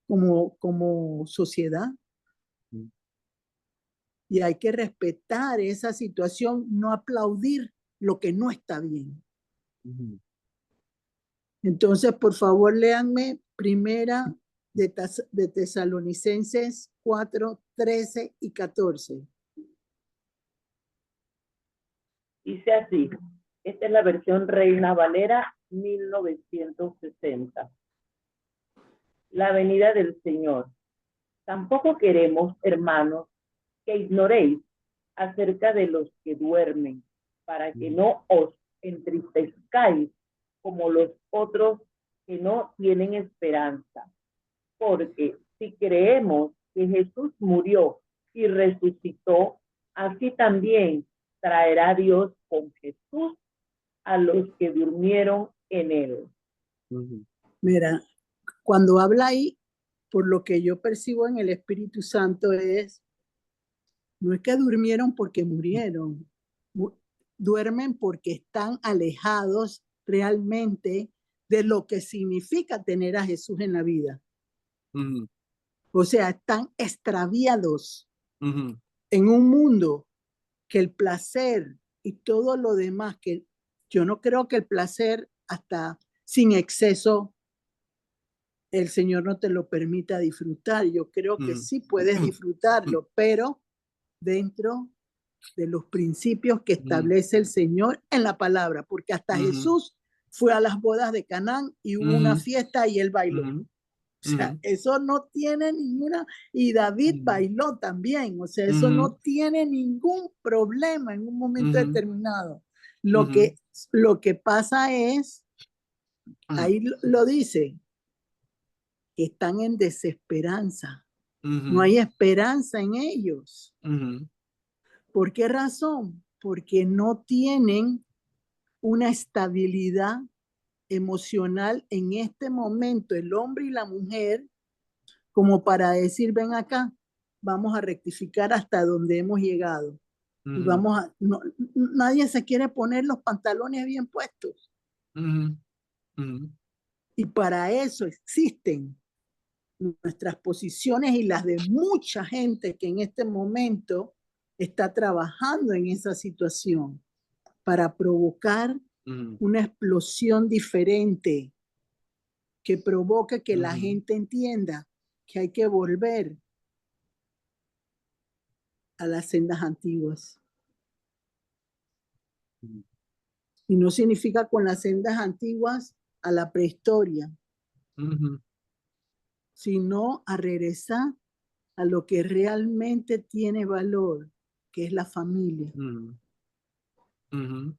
como sociedad. Y hay que respetar esa situación, no aplaudir lo que no está bien. Entonces, por favor, léanme Primera de Tesalonicenses 4, 13 y 14. Dice así, esta es la versión Reina Valera 1960. La venida del Señor. Tampoco queremos, hermanos, que ignoréis acerca de los que duermen, para que no os entristezcáis como los otros que no tienen esperanza. Porque si creemos que Jesús murió y resucitó, así también traerá Dios con Jesús a los que durmieron en él. Mira, cuando habla ahí, por lo que yo percibo en el Espíritu Santo no es que durmieron porque murieron, duermen porque están alejados realmente de lo que significa tener a Jesús en la vida. O sea, están extraviados en un mundo que el placer y todo lo demás, que yo no creo que el placer hasta sin exceso el Señor no te lo permita disfrutar. Yo creo que Mm. sí puedes disfrutarlo, pero dentro de los principios que establece el Señor en la palabra, porque hasta Ujú. Jesús fue a las bodas de Canaán y hubo una Ujú. fiesta y él bailó. Ujú. O sea, Ujú. eso no tiene ninguna, y David Ujú. bailó también, o sea, eso no Ujú. tiene ningún problema en un momento Ujú. determinado. Ujú. Lo que pasa es, ahí lo dice, que están en desesperanza. No Ujú. hay esperanza en ellos. Ujú. ¿Por qué razón? Porque no tienen una estabilidad emocional en este momento, el hombre y la mujer, como para decir, ven acá, vamos a rectificar hasta donde hemos llegado. Y Ujú. vamos a, no, nadie se quiere poner los pantalones bien puestos. Ujú. Ujú. Y para eso existen nuestras posiciones y las de mucha gente que en este momento está trabajando en esa situación para provocar Ujú. una explosión diferente que provoque que la Ujú. gente entienda que hay que volver a las sendas antiguas. Ujú. Y no significa con las sendas antiguas a la prehistoria, Ujú. sino a regresar a lo que realmente tiene valor, que es la familia. Ujú. Ujú.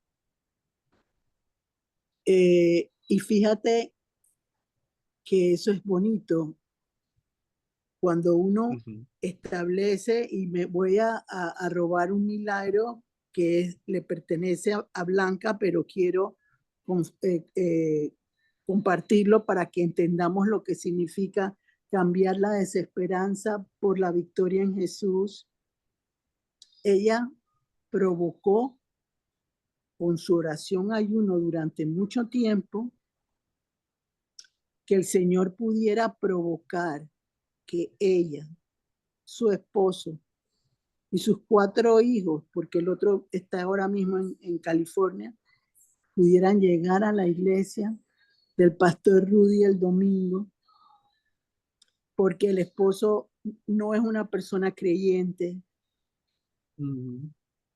Y fíjate que eso es bonito cuando uno Ujú. establece, y me voy a robar un milagro que le pertenece a Blanca, pero quiero con, compartirlo para que entendamos lo que significa cambiar la desesperanza por la victoria en Jesús. Ella provocó con su oración ayuno durante mucho tiempo que el Señor pudiera provocar que ella, su esposo y sus 4 hijos, porque el otro está ahora mismo en California, pudieran llegar a la iglesia del pastor Rudy el domingo, porque el esposo no es una persona creyente, Ujú.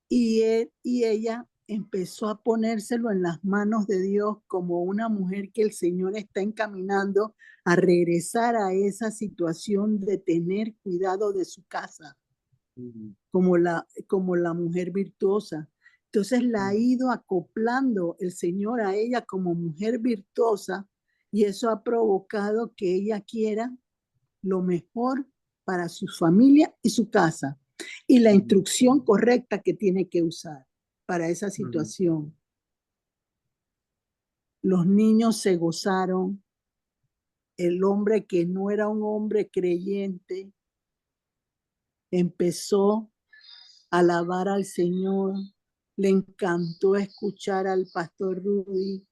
y él y ella empezó a ponérselo en las manos de Dios como una mujer que el Señor está encaminando a regresar a esa situación de tener cuidado de su casa, Ujú. como la mujer virtuosa. Entonces la ha ido acoplando el Señor a ella como mujer virtuosa, y eso ha provocado que ella quiera lo mejor para su familia y su casa, y la Ujú. instrucción correcta que tiene que usar para esa Ujú. situación. Los niños se gozaron, el hombre que no era un hombre creyente empezó a alabar al Señor, le encantó escuchar al pastor Rudy.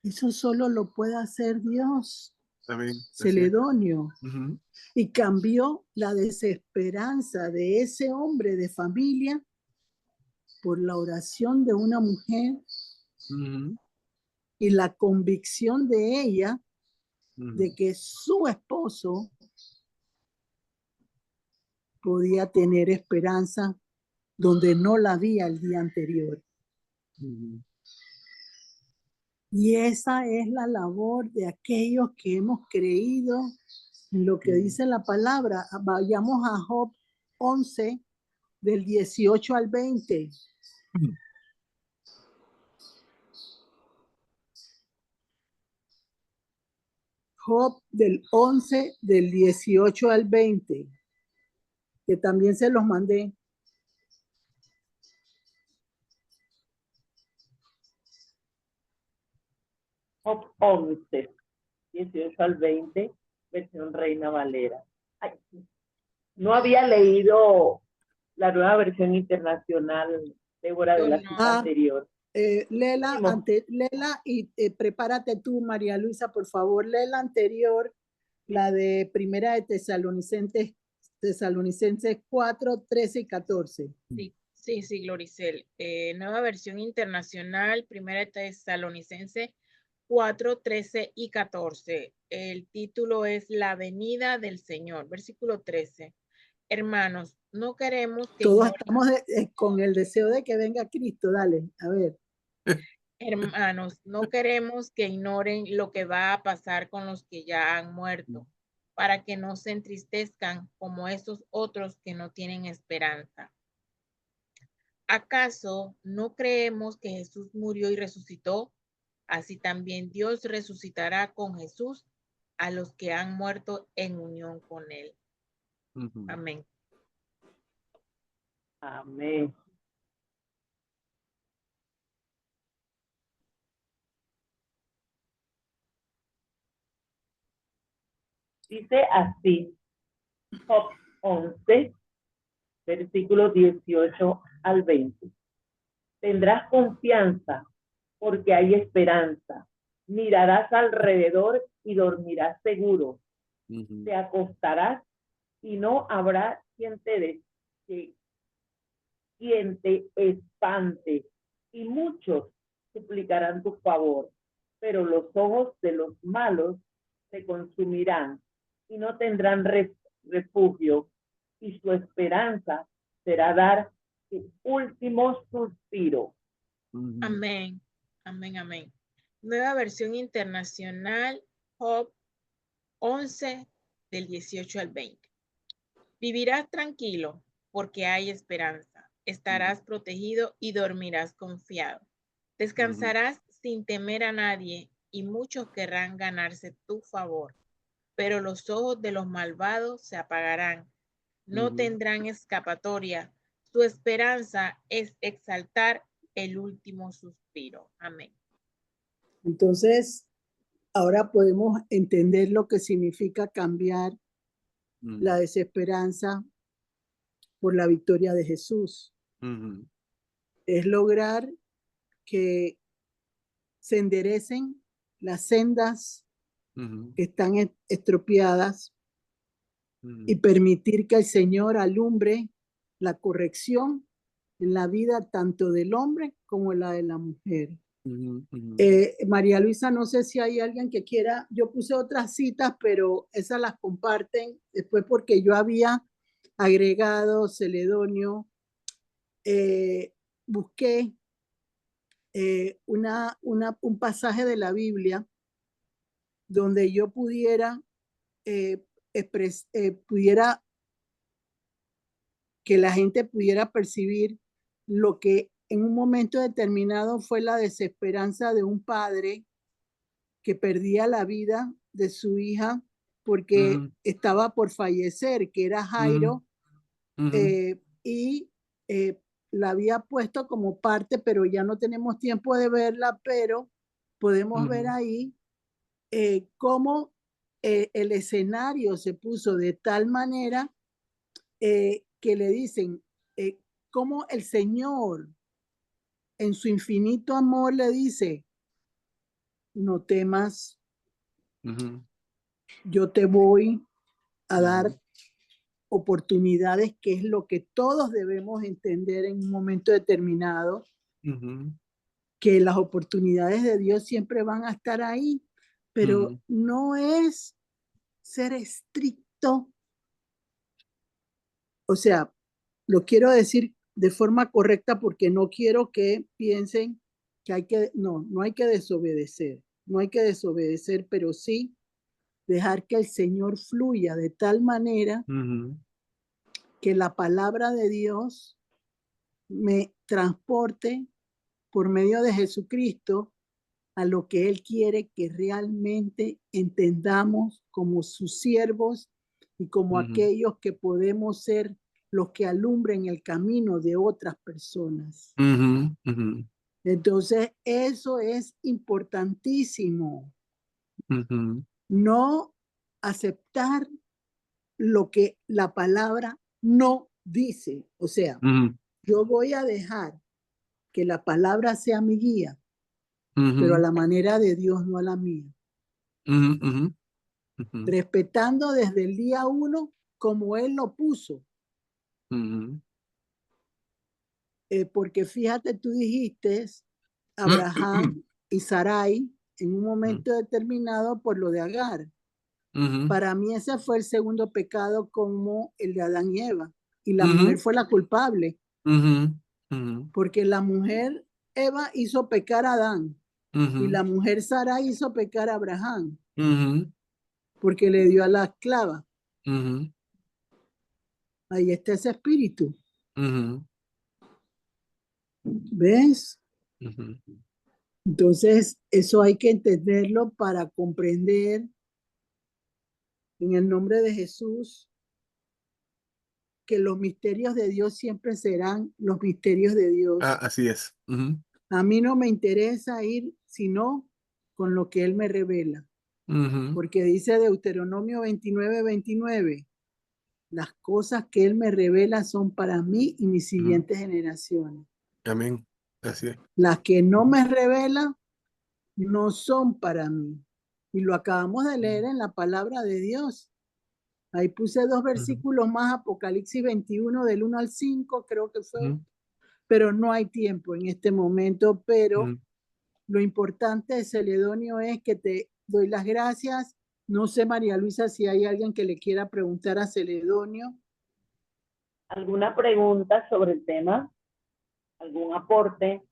Eso solo lo puede hacer Dios, Amén. Así es. celedonio. Ujú. Y cambió la desesperanza de ese hombre de familia por la oración de una mujer Ujú. y la convicción de ella Ujú. de que su esposo podía tener esperanza donde no la había el día anterior. Ujú. Y esa es la labor de aquellos que hemos creído en lo que Ujú. dice la palabra. Vayamos a Job 11, del 18 al 20. Ujú. Job del 11, del 18 al 20, que también se los mandé. Job 11, 18 al 20, versión Reina Valera. Ay, no había leído la nueva versión internacional, Débora, de la cita anterior. Lela, Lela, y prepárate tú, María Luisa, por favor, lee la anterior, la de Primera de Tesalonicenses 4, 13 y 14. Sí, Gloricel. Nueva versión internacional, Primera de Tesalonicenses 4, 13 y 14. el título es La venida del Señor, versículo 13. Hermanos, no queremos que Todos ignoren, estamos con el deseo de que venga Cristo. Dale, a ver. hermanos, no queremos que ignoren lo que va a pasar con los que ya han muerto, para que no se entristezcan como esos otros que no tienen esperanza. ¿Acaso no creemos que Jesús murió y resucitó? Así también Dios resucitará con Jesús a los que han muerto en unión con él. Ujú. Amén. Amén. Dice así, Job 11, versículos 18 al 20. Tendrás confianza porque hay esperanza. Mirarás alrededor y dormirás seguro. Ujú. Te acostarás y no habrá quien te espante. Y muchos suplicarán tu favor, pero los ojos de los malos se consumirán y no tendrán refugio, y su esperanza será dar su último suspiro. Ujú. Amén. Amén, amén. Nueva versión internacional, Job 11, del 18 al 20. Vivirás tranquilo porque hay esperanza. Estarás protegido y dormirás confiado. Descansarás sin temer a nadie y muchos querrán ganarse tu favor. Pero los ojos de los malvados se apagarán. No Ujú. tendrán escapatoria. Su esperanza es exaltar el último suspiro. Amén. Entonces, ahora podemos entender lo que significa cambiar Ujú. la desesperanza por la victoria de Jesús. Ujú. Es lograr que se enderecen las sendas Ujú. que están estropeadas Ujú. y permitir que el Señor alumbre la corrección en la vida tanto del hombre como en la de la mujer. Ujú. Ujú. María Luisa, no sé si hay alguien que quiera, yo puse otras citas, pero esas las comparten después porque yo había agregado Celedonio, busqué un pasaje de la Biblia donde yo pudiera, pudiera que la gente pudiera percibir lo que en un momento determinado fue la desesperanza de un padre que perdía la vida de su hija porque Ujú. estaba por fallecer, que era Ujú. Jairo, Ujú. y la había puesto como parte, pero ya no tenemos tiempo de verla, pero podemos ver Ujú. ahí cómo el escenario se puso de tal manera que le dicen cómo el Señor en su infinito amor le dice, no temas, Ujú. yo te voy a dar Ujú. oportunidades, que es lo que todos debemos entender en un momento determinado, Ujú. que las oportunidades de Dios siempre van a estar ahí, pero Ujú. no es ser estricto. O sea, lo quiero decir de forma correcta porque no quiero que piensen que no hay que desobedecer, no hay que desobedecer, pero sí dejar que el Señor fluya de tal manera Ujú. que la palabra de Dios me transporte por medio de Jesucristo a lo que Él quiere que realmente entendamos como sus siervos y como Ujú. aquellos que podemos ser los que alumbren el camino de otras personas. Ujú. Ujú. Entonces, eso es importantísimo. Ujú. No aceptar lo que la palabra no dice. O sea, Ujú. yo voy a dejar que la palabra sea mi guía, pero a Ujú. la manera de Dios, no a la mía. Ujú. Ujú. Ujú. Respetando desde el día 1 como Él lo puso. Ujú. Porque fíjate, tú dijiste Abraham y Sarai en un momento determinado por lo de Agar. Ujú, Para mí ese fue el segundo pecado como el de Adán y Eva. Y la Ujú. mujer fue la culpable, ujú, ujú, porque la mujer Eva hizo pecar a Adán y ujú, la mujer Sara hizo pecar a Abraham, ujú, porque le dio a la esclava. ujú, Ahí está ese espíritu. ujú, ¿Ves? ujú. Entonces, eso hay que entenderlo para comprender en el nombre de Jesús que los misterios de Dios siempre serán los misterios de Dios. Así es. Ujú, A mí no me interesa ir sino con lo que Él me revela, ujú, porque dice Deuteronomio 29:29, las cosas que Él me revela son para mí y mis ujú. siguientes generaciones. Amén. Así es. Las que no me revela no son para mí. Y lo acabamos de leer en la palabra de Dios. Ahí puse 2 Ujú, versículos más, Apocalipsis 21 del 1 al 5, creo que fue, ujú, pero no hay tiempo en este momento, pero ujú. lo importante de Celedonio es que te doy las gracias. No sé, María Luisa, si hay alguien que le quiera preguntar a Celedonio. ¿Alguna pregunta sobre el tema? ¿Algún aporte?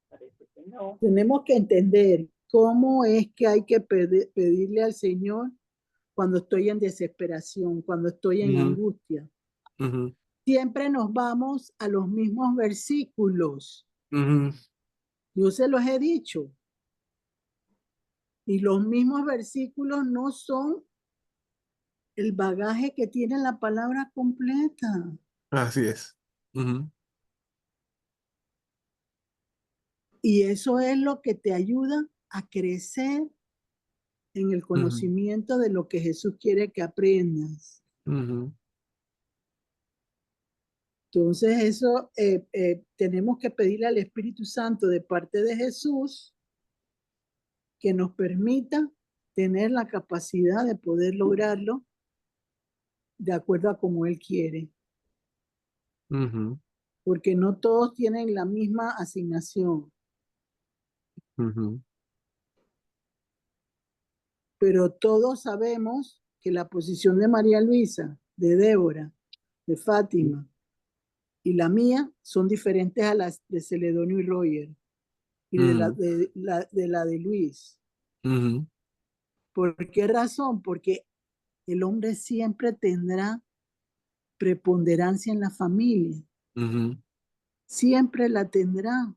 Parece que no. Tenemos que entender cómo es que hay que pedirle al Señor cuando estoy en desesperación, cuando estoy en Ujú, angustia. ujú, Siempre nos vamos a los mismos versículos. ujú, Yo se los he dicho. Y los mismos versículos no son el bagaje que tiene la palabra completa. Así es. Ujú, Y eso es lo que te ayuda a crecer en el ujú, conocimiento de lo que Jesús quiere que aprendas. ujú, Entonces, eso tenemos que pedirle al Espíritu Santo de parte de Jesús que nos permita tener la capacidad de poder lograrlo de acuerdo a como Él quiere. ujú, Porque no todos tienen la misma asignación, ujú, pero todos sabemos que la posición de María Luisa, de Débora, de Fátima y la mía son diferentes a las de Celedonio y Roger y ujú, de la de Luis. ujú, ¿Por qué razón? Porque el hombre siempre tendrá preponderancia en la familia, ujú, siempre la tendrá.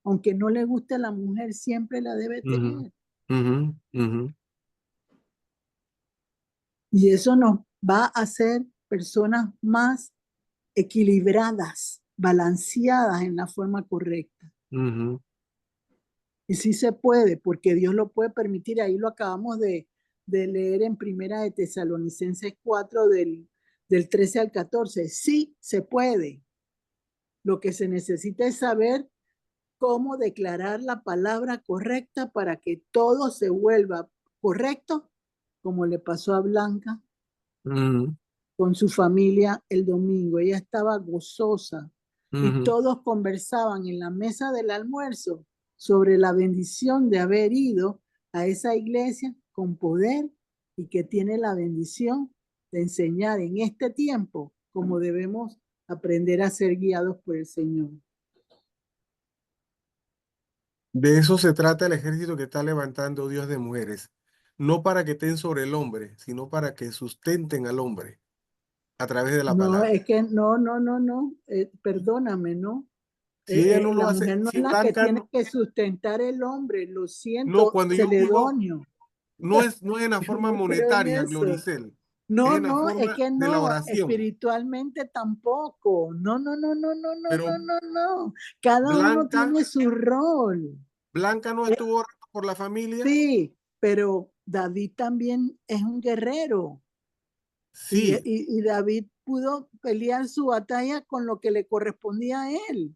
Aunque no le guste a la mujer, siempre la debe ujú, tener. ujú, ujú. Y eso nos va a hacer personas más equilibradas, balanceadas en la forma correcta. Ujú, Y sí se puede, porque Dios lo puede permitir. Ahí lo acabamos de leer en Primera de Tesalonicenses 4 del 13 al 14. Sí se puede. Lo que se necesita es saber cómo declarar la palabra correcta para que todo se vuelva correcto, como le pasó a Blanca ujú, con su familia el domingo. Ella estaba gozosa y ujú. todos conversaban en la mesa del almuerzo sobre la bendición de haber ido a esa iglesia con poder y que tiene la bendición de enseñar en este tiempo cómo debemos aprender a ser guiados por el Señor. De eso se trata el ejército que está levantando Dios de mujeres. No para que estén sobre el hombre, sino para que sustenten al hombre a través de la No, palabra. es que no, perdóname, ¿no? Si ella no lo La hace, mujer no es si la que Blanca tiene no, que sustentar el hombre, lo no, siento, cuando yo digo, Celedonio. no es en la Yo forma no creo en monetaria, eso. Gloricel, es No, en la no, es forma que de la no, oración. espiritualmente tampoco. Pero No. Cada uno Blanca, tiene su rol. Blanca no Eh, estuvo orando por la familia. sí, pero David también es un guerrero Sí, y David pudo pelear su batalla con lo que le correspondía a él.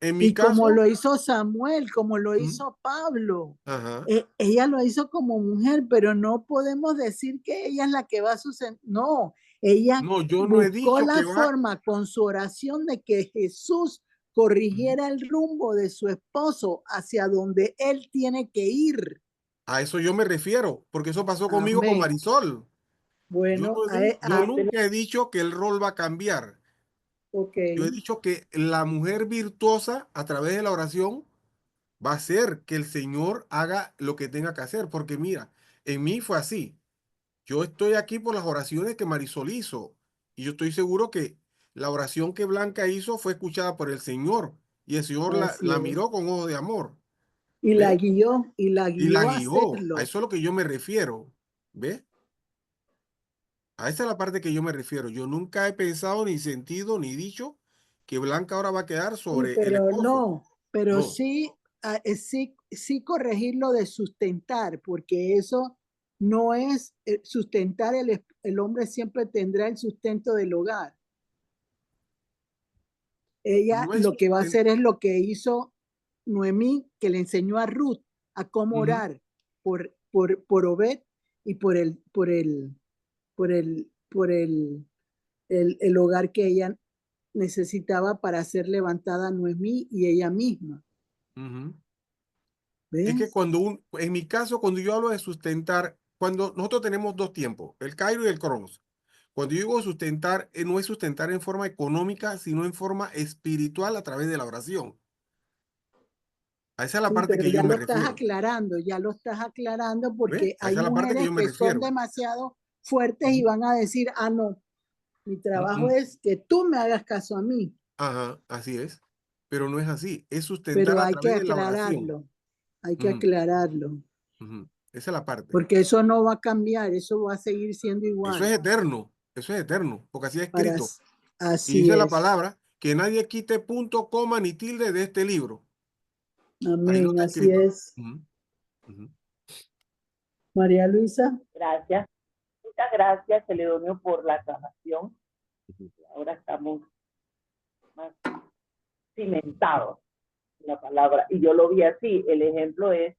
en mi Y como caso, lo hizo Samuel, como lo mm, hizo Pablo, ajá, ella lo hizo como mujer, pero no podemos decir que ella es la que va a suceder. No, ella no, yo no he buscó dicho la que va, forma con su oración de que Jesús corrigiera el rumbo de su esposo hacia donde él tiene que ir. A eso yo me refiero, porque eso pasó conmigo con Amén. Marisol. Bueno, Yo nunca he dicho que el rol va a cambiar. ok. Yo he dicho que la mujer virtuosa, a través de la oración, va a hacer que el Señor haga lo que tenga que hacer. Porque mira, en mí fue así. Yo estoy aquí por las oraciones que Marisol hizo. Y yo estoy seguro que la oración que Blanca hizo fue escuchada por el Señor. Y el Señor Así la es. miró con ojos de amor. Y ¿Ve? la guió, y la Y la guió a guió. hacerlo. A eso es lo que yo me refiero. ¿Ve? A esa es la parte que yo me refiero. Yo nunca he pensado, ni sentido, ni dicho que Blanca ahora va a quedar Sí, sobre el pero esposo. no, pero No. sí, sí corregirlo de sustentar, porque eso no es sustentar, el hombre siempre tendrá el sustento del hogar. Ella No es lo que va a hacer es lo que hizo Noemí, que le enseñó a Ruth a cómo Ujú, orar por Obed y el hogar que ella necesitaba para ser levantada Noemí y ella misma. ujú. Es que ¿Ves? en mi caso, cuando yo hablo de sustentar, cuando nosotros tenemos dos tiempos, el Cairo y el Cronos. Cuando yo digo sustentar, no es sustentar en forma económica, sino en forma espiritual a través de la oración. A esa es la Sí, parte pero que yo me refiero. ya lo estás aclarando ¿Ve? porque A hay esa es la parte que mujeres yo me que son refiero. demasiado fuertes y Ujú. van a decir, ah, no, mi trabajo Mm. es que tú me hagas caso a mí, Ajá, así es. Pero no es así. Es sustentar pero a través de la oración. hay que Ujú, aclararlo, ujú. Esa es la parte. porque eso no va a cambiar, eso va a seguir siendo igual. Eso es eterno, porque así es Para, escrito. Y así dice la es. palabra, que nadie quite punto, coma ni tilde de este libro. Ahí lo Amén, está así escrito. es. Ujú, ujú. María Luisa. Gracias. Muchas gracias, Celedonio, por la aclaración. Ahora estamos más cimentados en la palabra. Y yo lo vi así. El ejemplo es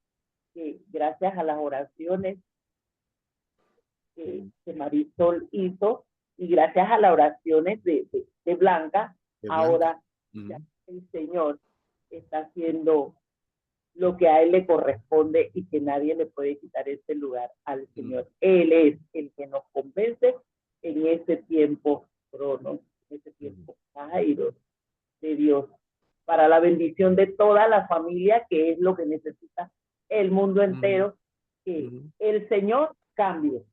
que gracias a las oraciones que Marisol hizo y gracias a las oraciones de Blanca, De Blanca. ahora ya Ujú, el Señor está haciendo lo que a Él le corresponde y que nadie le puede quitar ese lugar al ujú, Señor. Él es el que nos convence en ese tiempo cronos, en ese ujú, tiempo Kairos de Dios, para la bendición de toda la familia, que es lo que necesita el mundo ujú, entero, que ujú, el Señor cambie,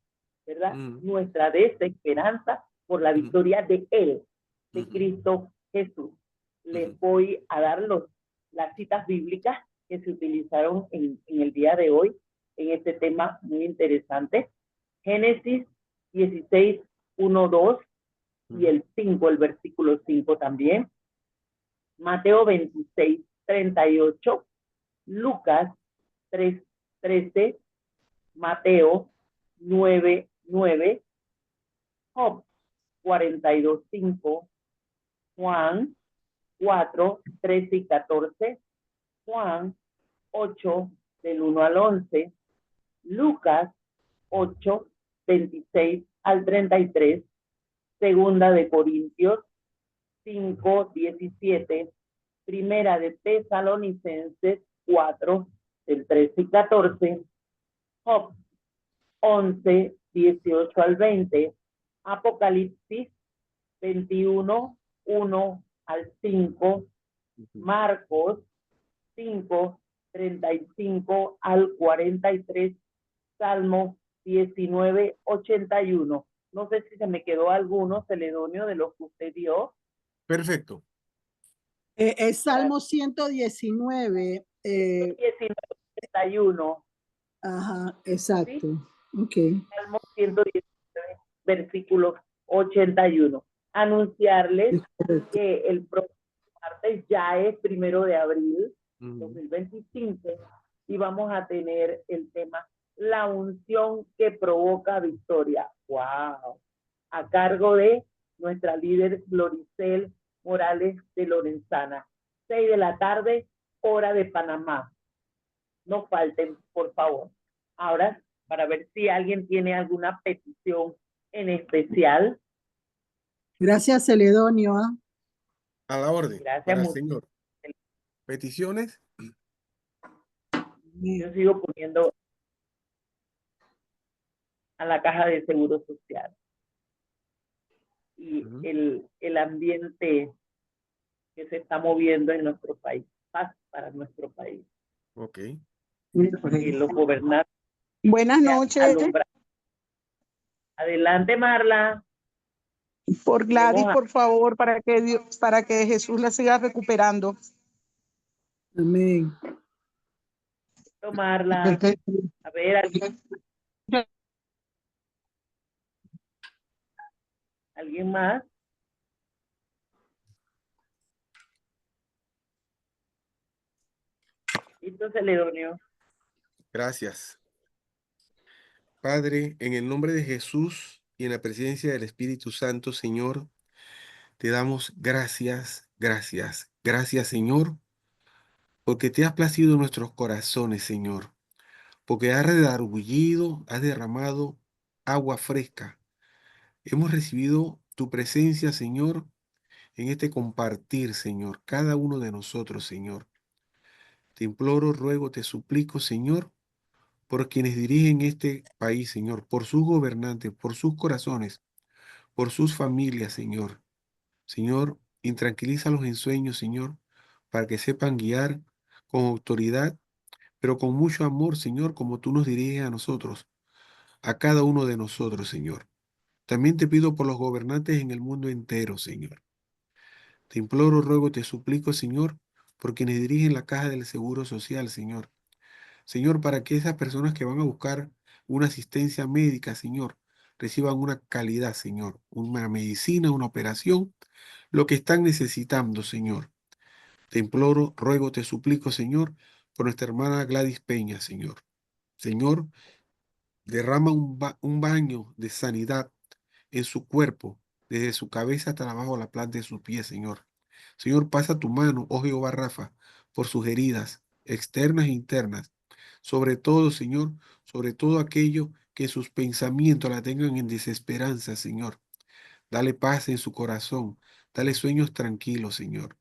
¿verdad? ujú, Nuestra desesperanza por la ujú, victoria de Él, de ujú, Cristo Jesús. Les ujú. voy a dar las citas bíblicas que se utilizaron en el día de hoy en este tema muy interesante. Génesis 16, 1, 2 y el 5, el versículo 5 también. Mateo 26, 38, Lucas 3, 13, Mateo 9, 9, Job 42, 5, Juan 4, 13 y 14, Juan 8, del 1 al 11, Lucas 8, 26 al 33, Segunda de Corintios 5, 17, Primera de Tesalonicenses 4, del 13 y 14, Job 11, 18 al 20, Apocalipsis 21, 1 al 5, Marcos 5, 35 al 43, Salmo 19, 81. No sé si se me quedó alguno, Celedonio, de los que usted dio. Perfecto. Es Salmo 119. 19, 81. Ajá, ¿Sí? exacto. Ok. Salmo 119, versículo 81. Anunciarles Es correcto. que el próximo martes ya es 1 de abril Ujú, 2025 y vamos a tener el tema la unción que provoca victoria. ¡Wow! A cargo de nuestra líder Gloricel Morales de Lorenzana. 6 de la tarde, hora de Panamá. No falten, por favor. Ahora, para ver si alguien tiene alguna petición en especial. Gracias, Celedonio. ¿Ah? a la orden, Gracias para el mucho. Señor. ¿Peticiones? Yo sigo poniendo a la caja de seguro social y Ujú. el ambiente que se está moviendo en nuestro país, paz para nuestro país. Ok. Y los gobernantes Buenas se han noches, alumbrado. Adelante, Marla. por Gladys, Tenemos a- por favor, para que Jesús la siga recuperando. Amén. Marla. A ver, ¿alguien más? Listo, Celedonio. Gracias. Padre, en el nombre de Jesús y en la presencia del Espíritu Santo, Señor, te damos gracias, gracias, gracias, Señor, porque te has placido en nuestros corazones, Señor, porque has redargullido, has derramado agua fresca. Hemos recibido tu presencia, Señor, en este compartir, Señor, cada uno de nosotros, Señor. Te imploro, ruego, te suplico, Señor, por quienes dirigen este país, Señor, por sus gobernantes, por sus corazones, por sus familias, Señor. Señor, intranquilízalos en sueños, Señor, para que sepan guiar con autoridad, pero con mucho amor, Señor, como tú nos diriges a nosotros, a cada uno de nosotros, Señor. También te pido por los gobernantes en el mundo entero, Señor. Te imploro, ruego, te suplico, Señor, por quienes dirigen la caja del Seguro Social, Señor. Señor, para que esas personas que van a buscar una asistencia médica, Señor, reciban una calidad, Señor, una medicina, una operación, lo que están necesitando, Señor. Te imploro, ruego, te suplico, Señor, por nuestra hermana Gladys Peña, Señor. Señor, derrama un baño de sanidad en su cuerpo, desde su cabeza hasta abajo la planta de sus pies, Señor. Señor, pasa tu mano, oh Jehová Rafa, por sus heridas externas e internas. Sobre todo, Señor, sobre todo aquello que sus pensamientos la tengan en desesperanza, Señor. Dale paz en su corazón, dale sueños tranquilos, Señor.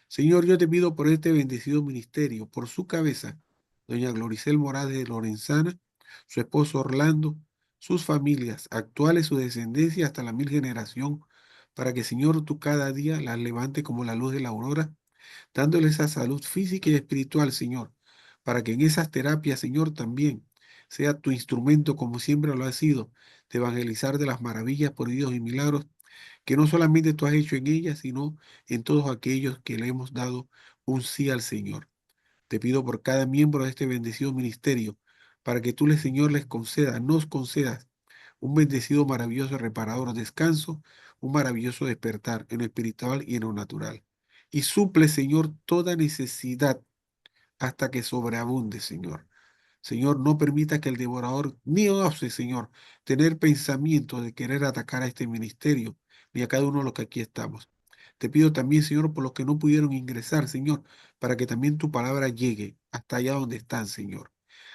Señor, yo te pido por este bendecido ministerio, por su cabeza, doña Gloricel Morales de Lorenzana, su esposo Orlando, sus familias, actuales, su descendencia hasta la 1000 generación, para que, Señor, tú cada día las levante como la luz de la aurora, dándole esa salud física y espiritual, Señor, para que en esas terapias, Señor, también sea tu instrumento, como siempre lo ha sido, de evangelizar de las maravillas por Dios y milagros que no solamente tú has hecho en ella, sino en todos aquellos que le hemos dado un sí al Señor. Te pido por cada miembro de este bendecido ministerio, para que tú, Señor, les concedas, nos concedas un bendecido, maravilloso, reparador descanso, un maravilloso despertar en lo espiritual y en lo natural. Y suple, Señor, toda necesidad hasta que sobreabunde, Señor. Señor, no permita que el devorador ni ose, Señor, tener pensamiento de querer atacar a este ministerio, ni a cada uno de los que aquí estamos. Te pido también, Señor, por los que no pudieron ingresar, Señor, para que también tu palabra llegue hasta allá donde están, Señor.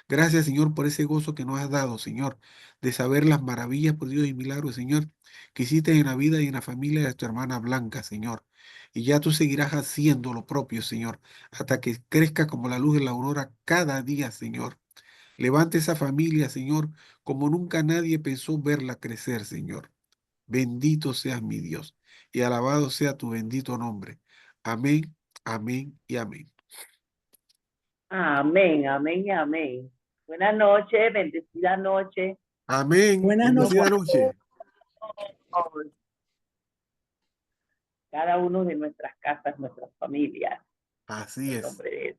Gracias, Señor, por ese gozo que nos has dado, Señor, de saber las maravillas, por Dios, y milagros, Señor, que hiciste en la vida y en la familia de tu hermana Blanca, Señor. Y ya tú seguirás haciendo lo propio, Señor, hasta que crezca como la luz de la aurora cada día, Señor. Levante esa familia, Señor, como nunca nadie pensó verla crecer, Señor. Bendito seas mi Dios y alabado sea tu bendito nombre. Amén, amén y amén. Amén, amén y amén. Buenas noches, bendecida noche. Amén. Buenas noches. Bendecida noche. Cada uno de nuestras casas, nuestras familias. Así En es. nombre de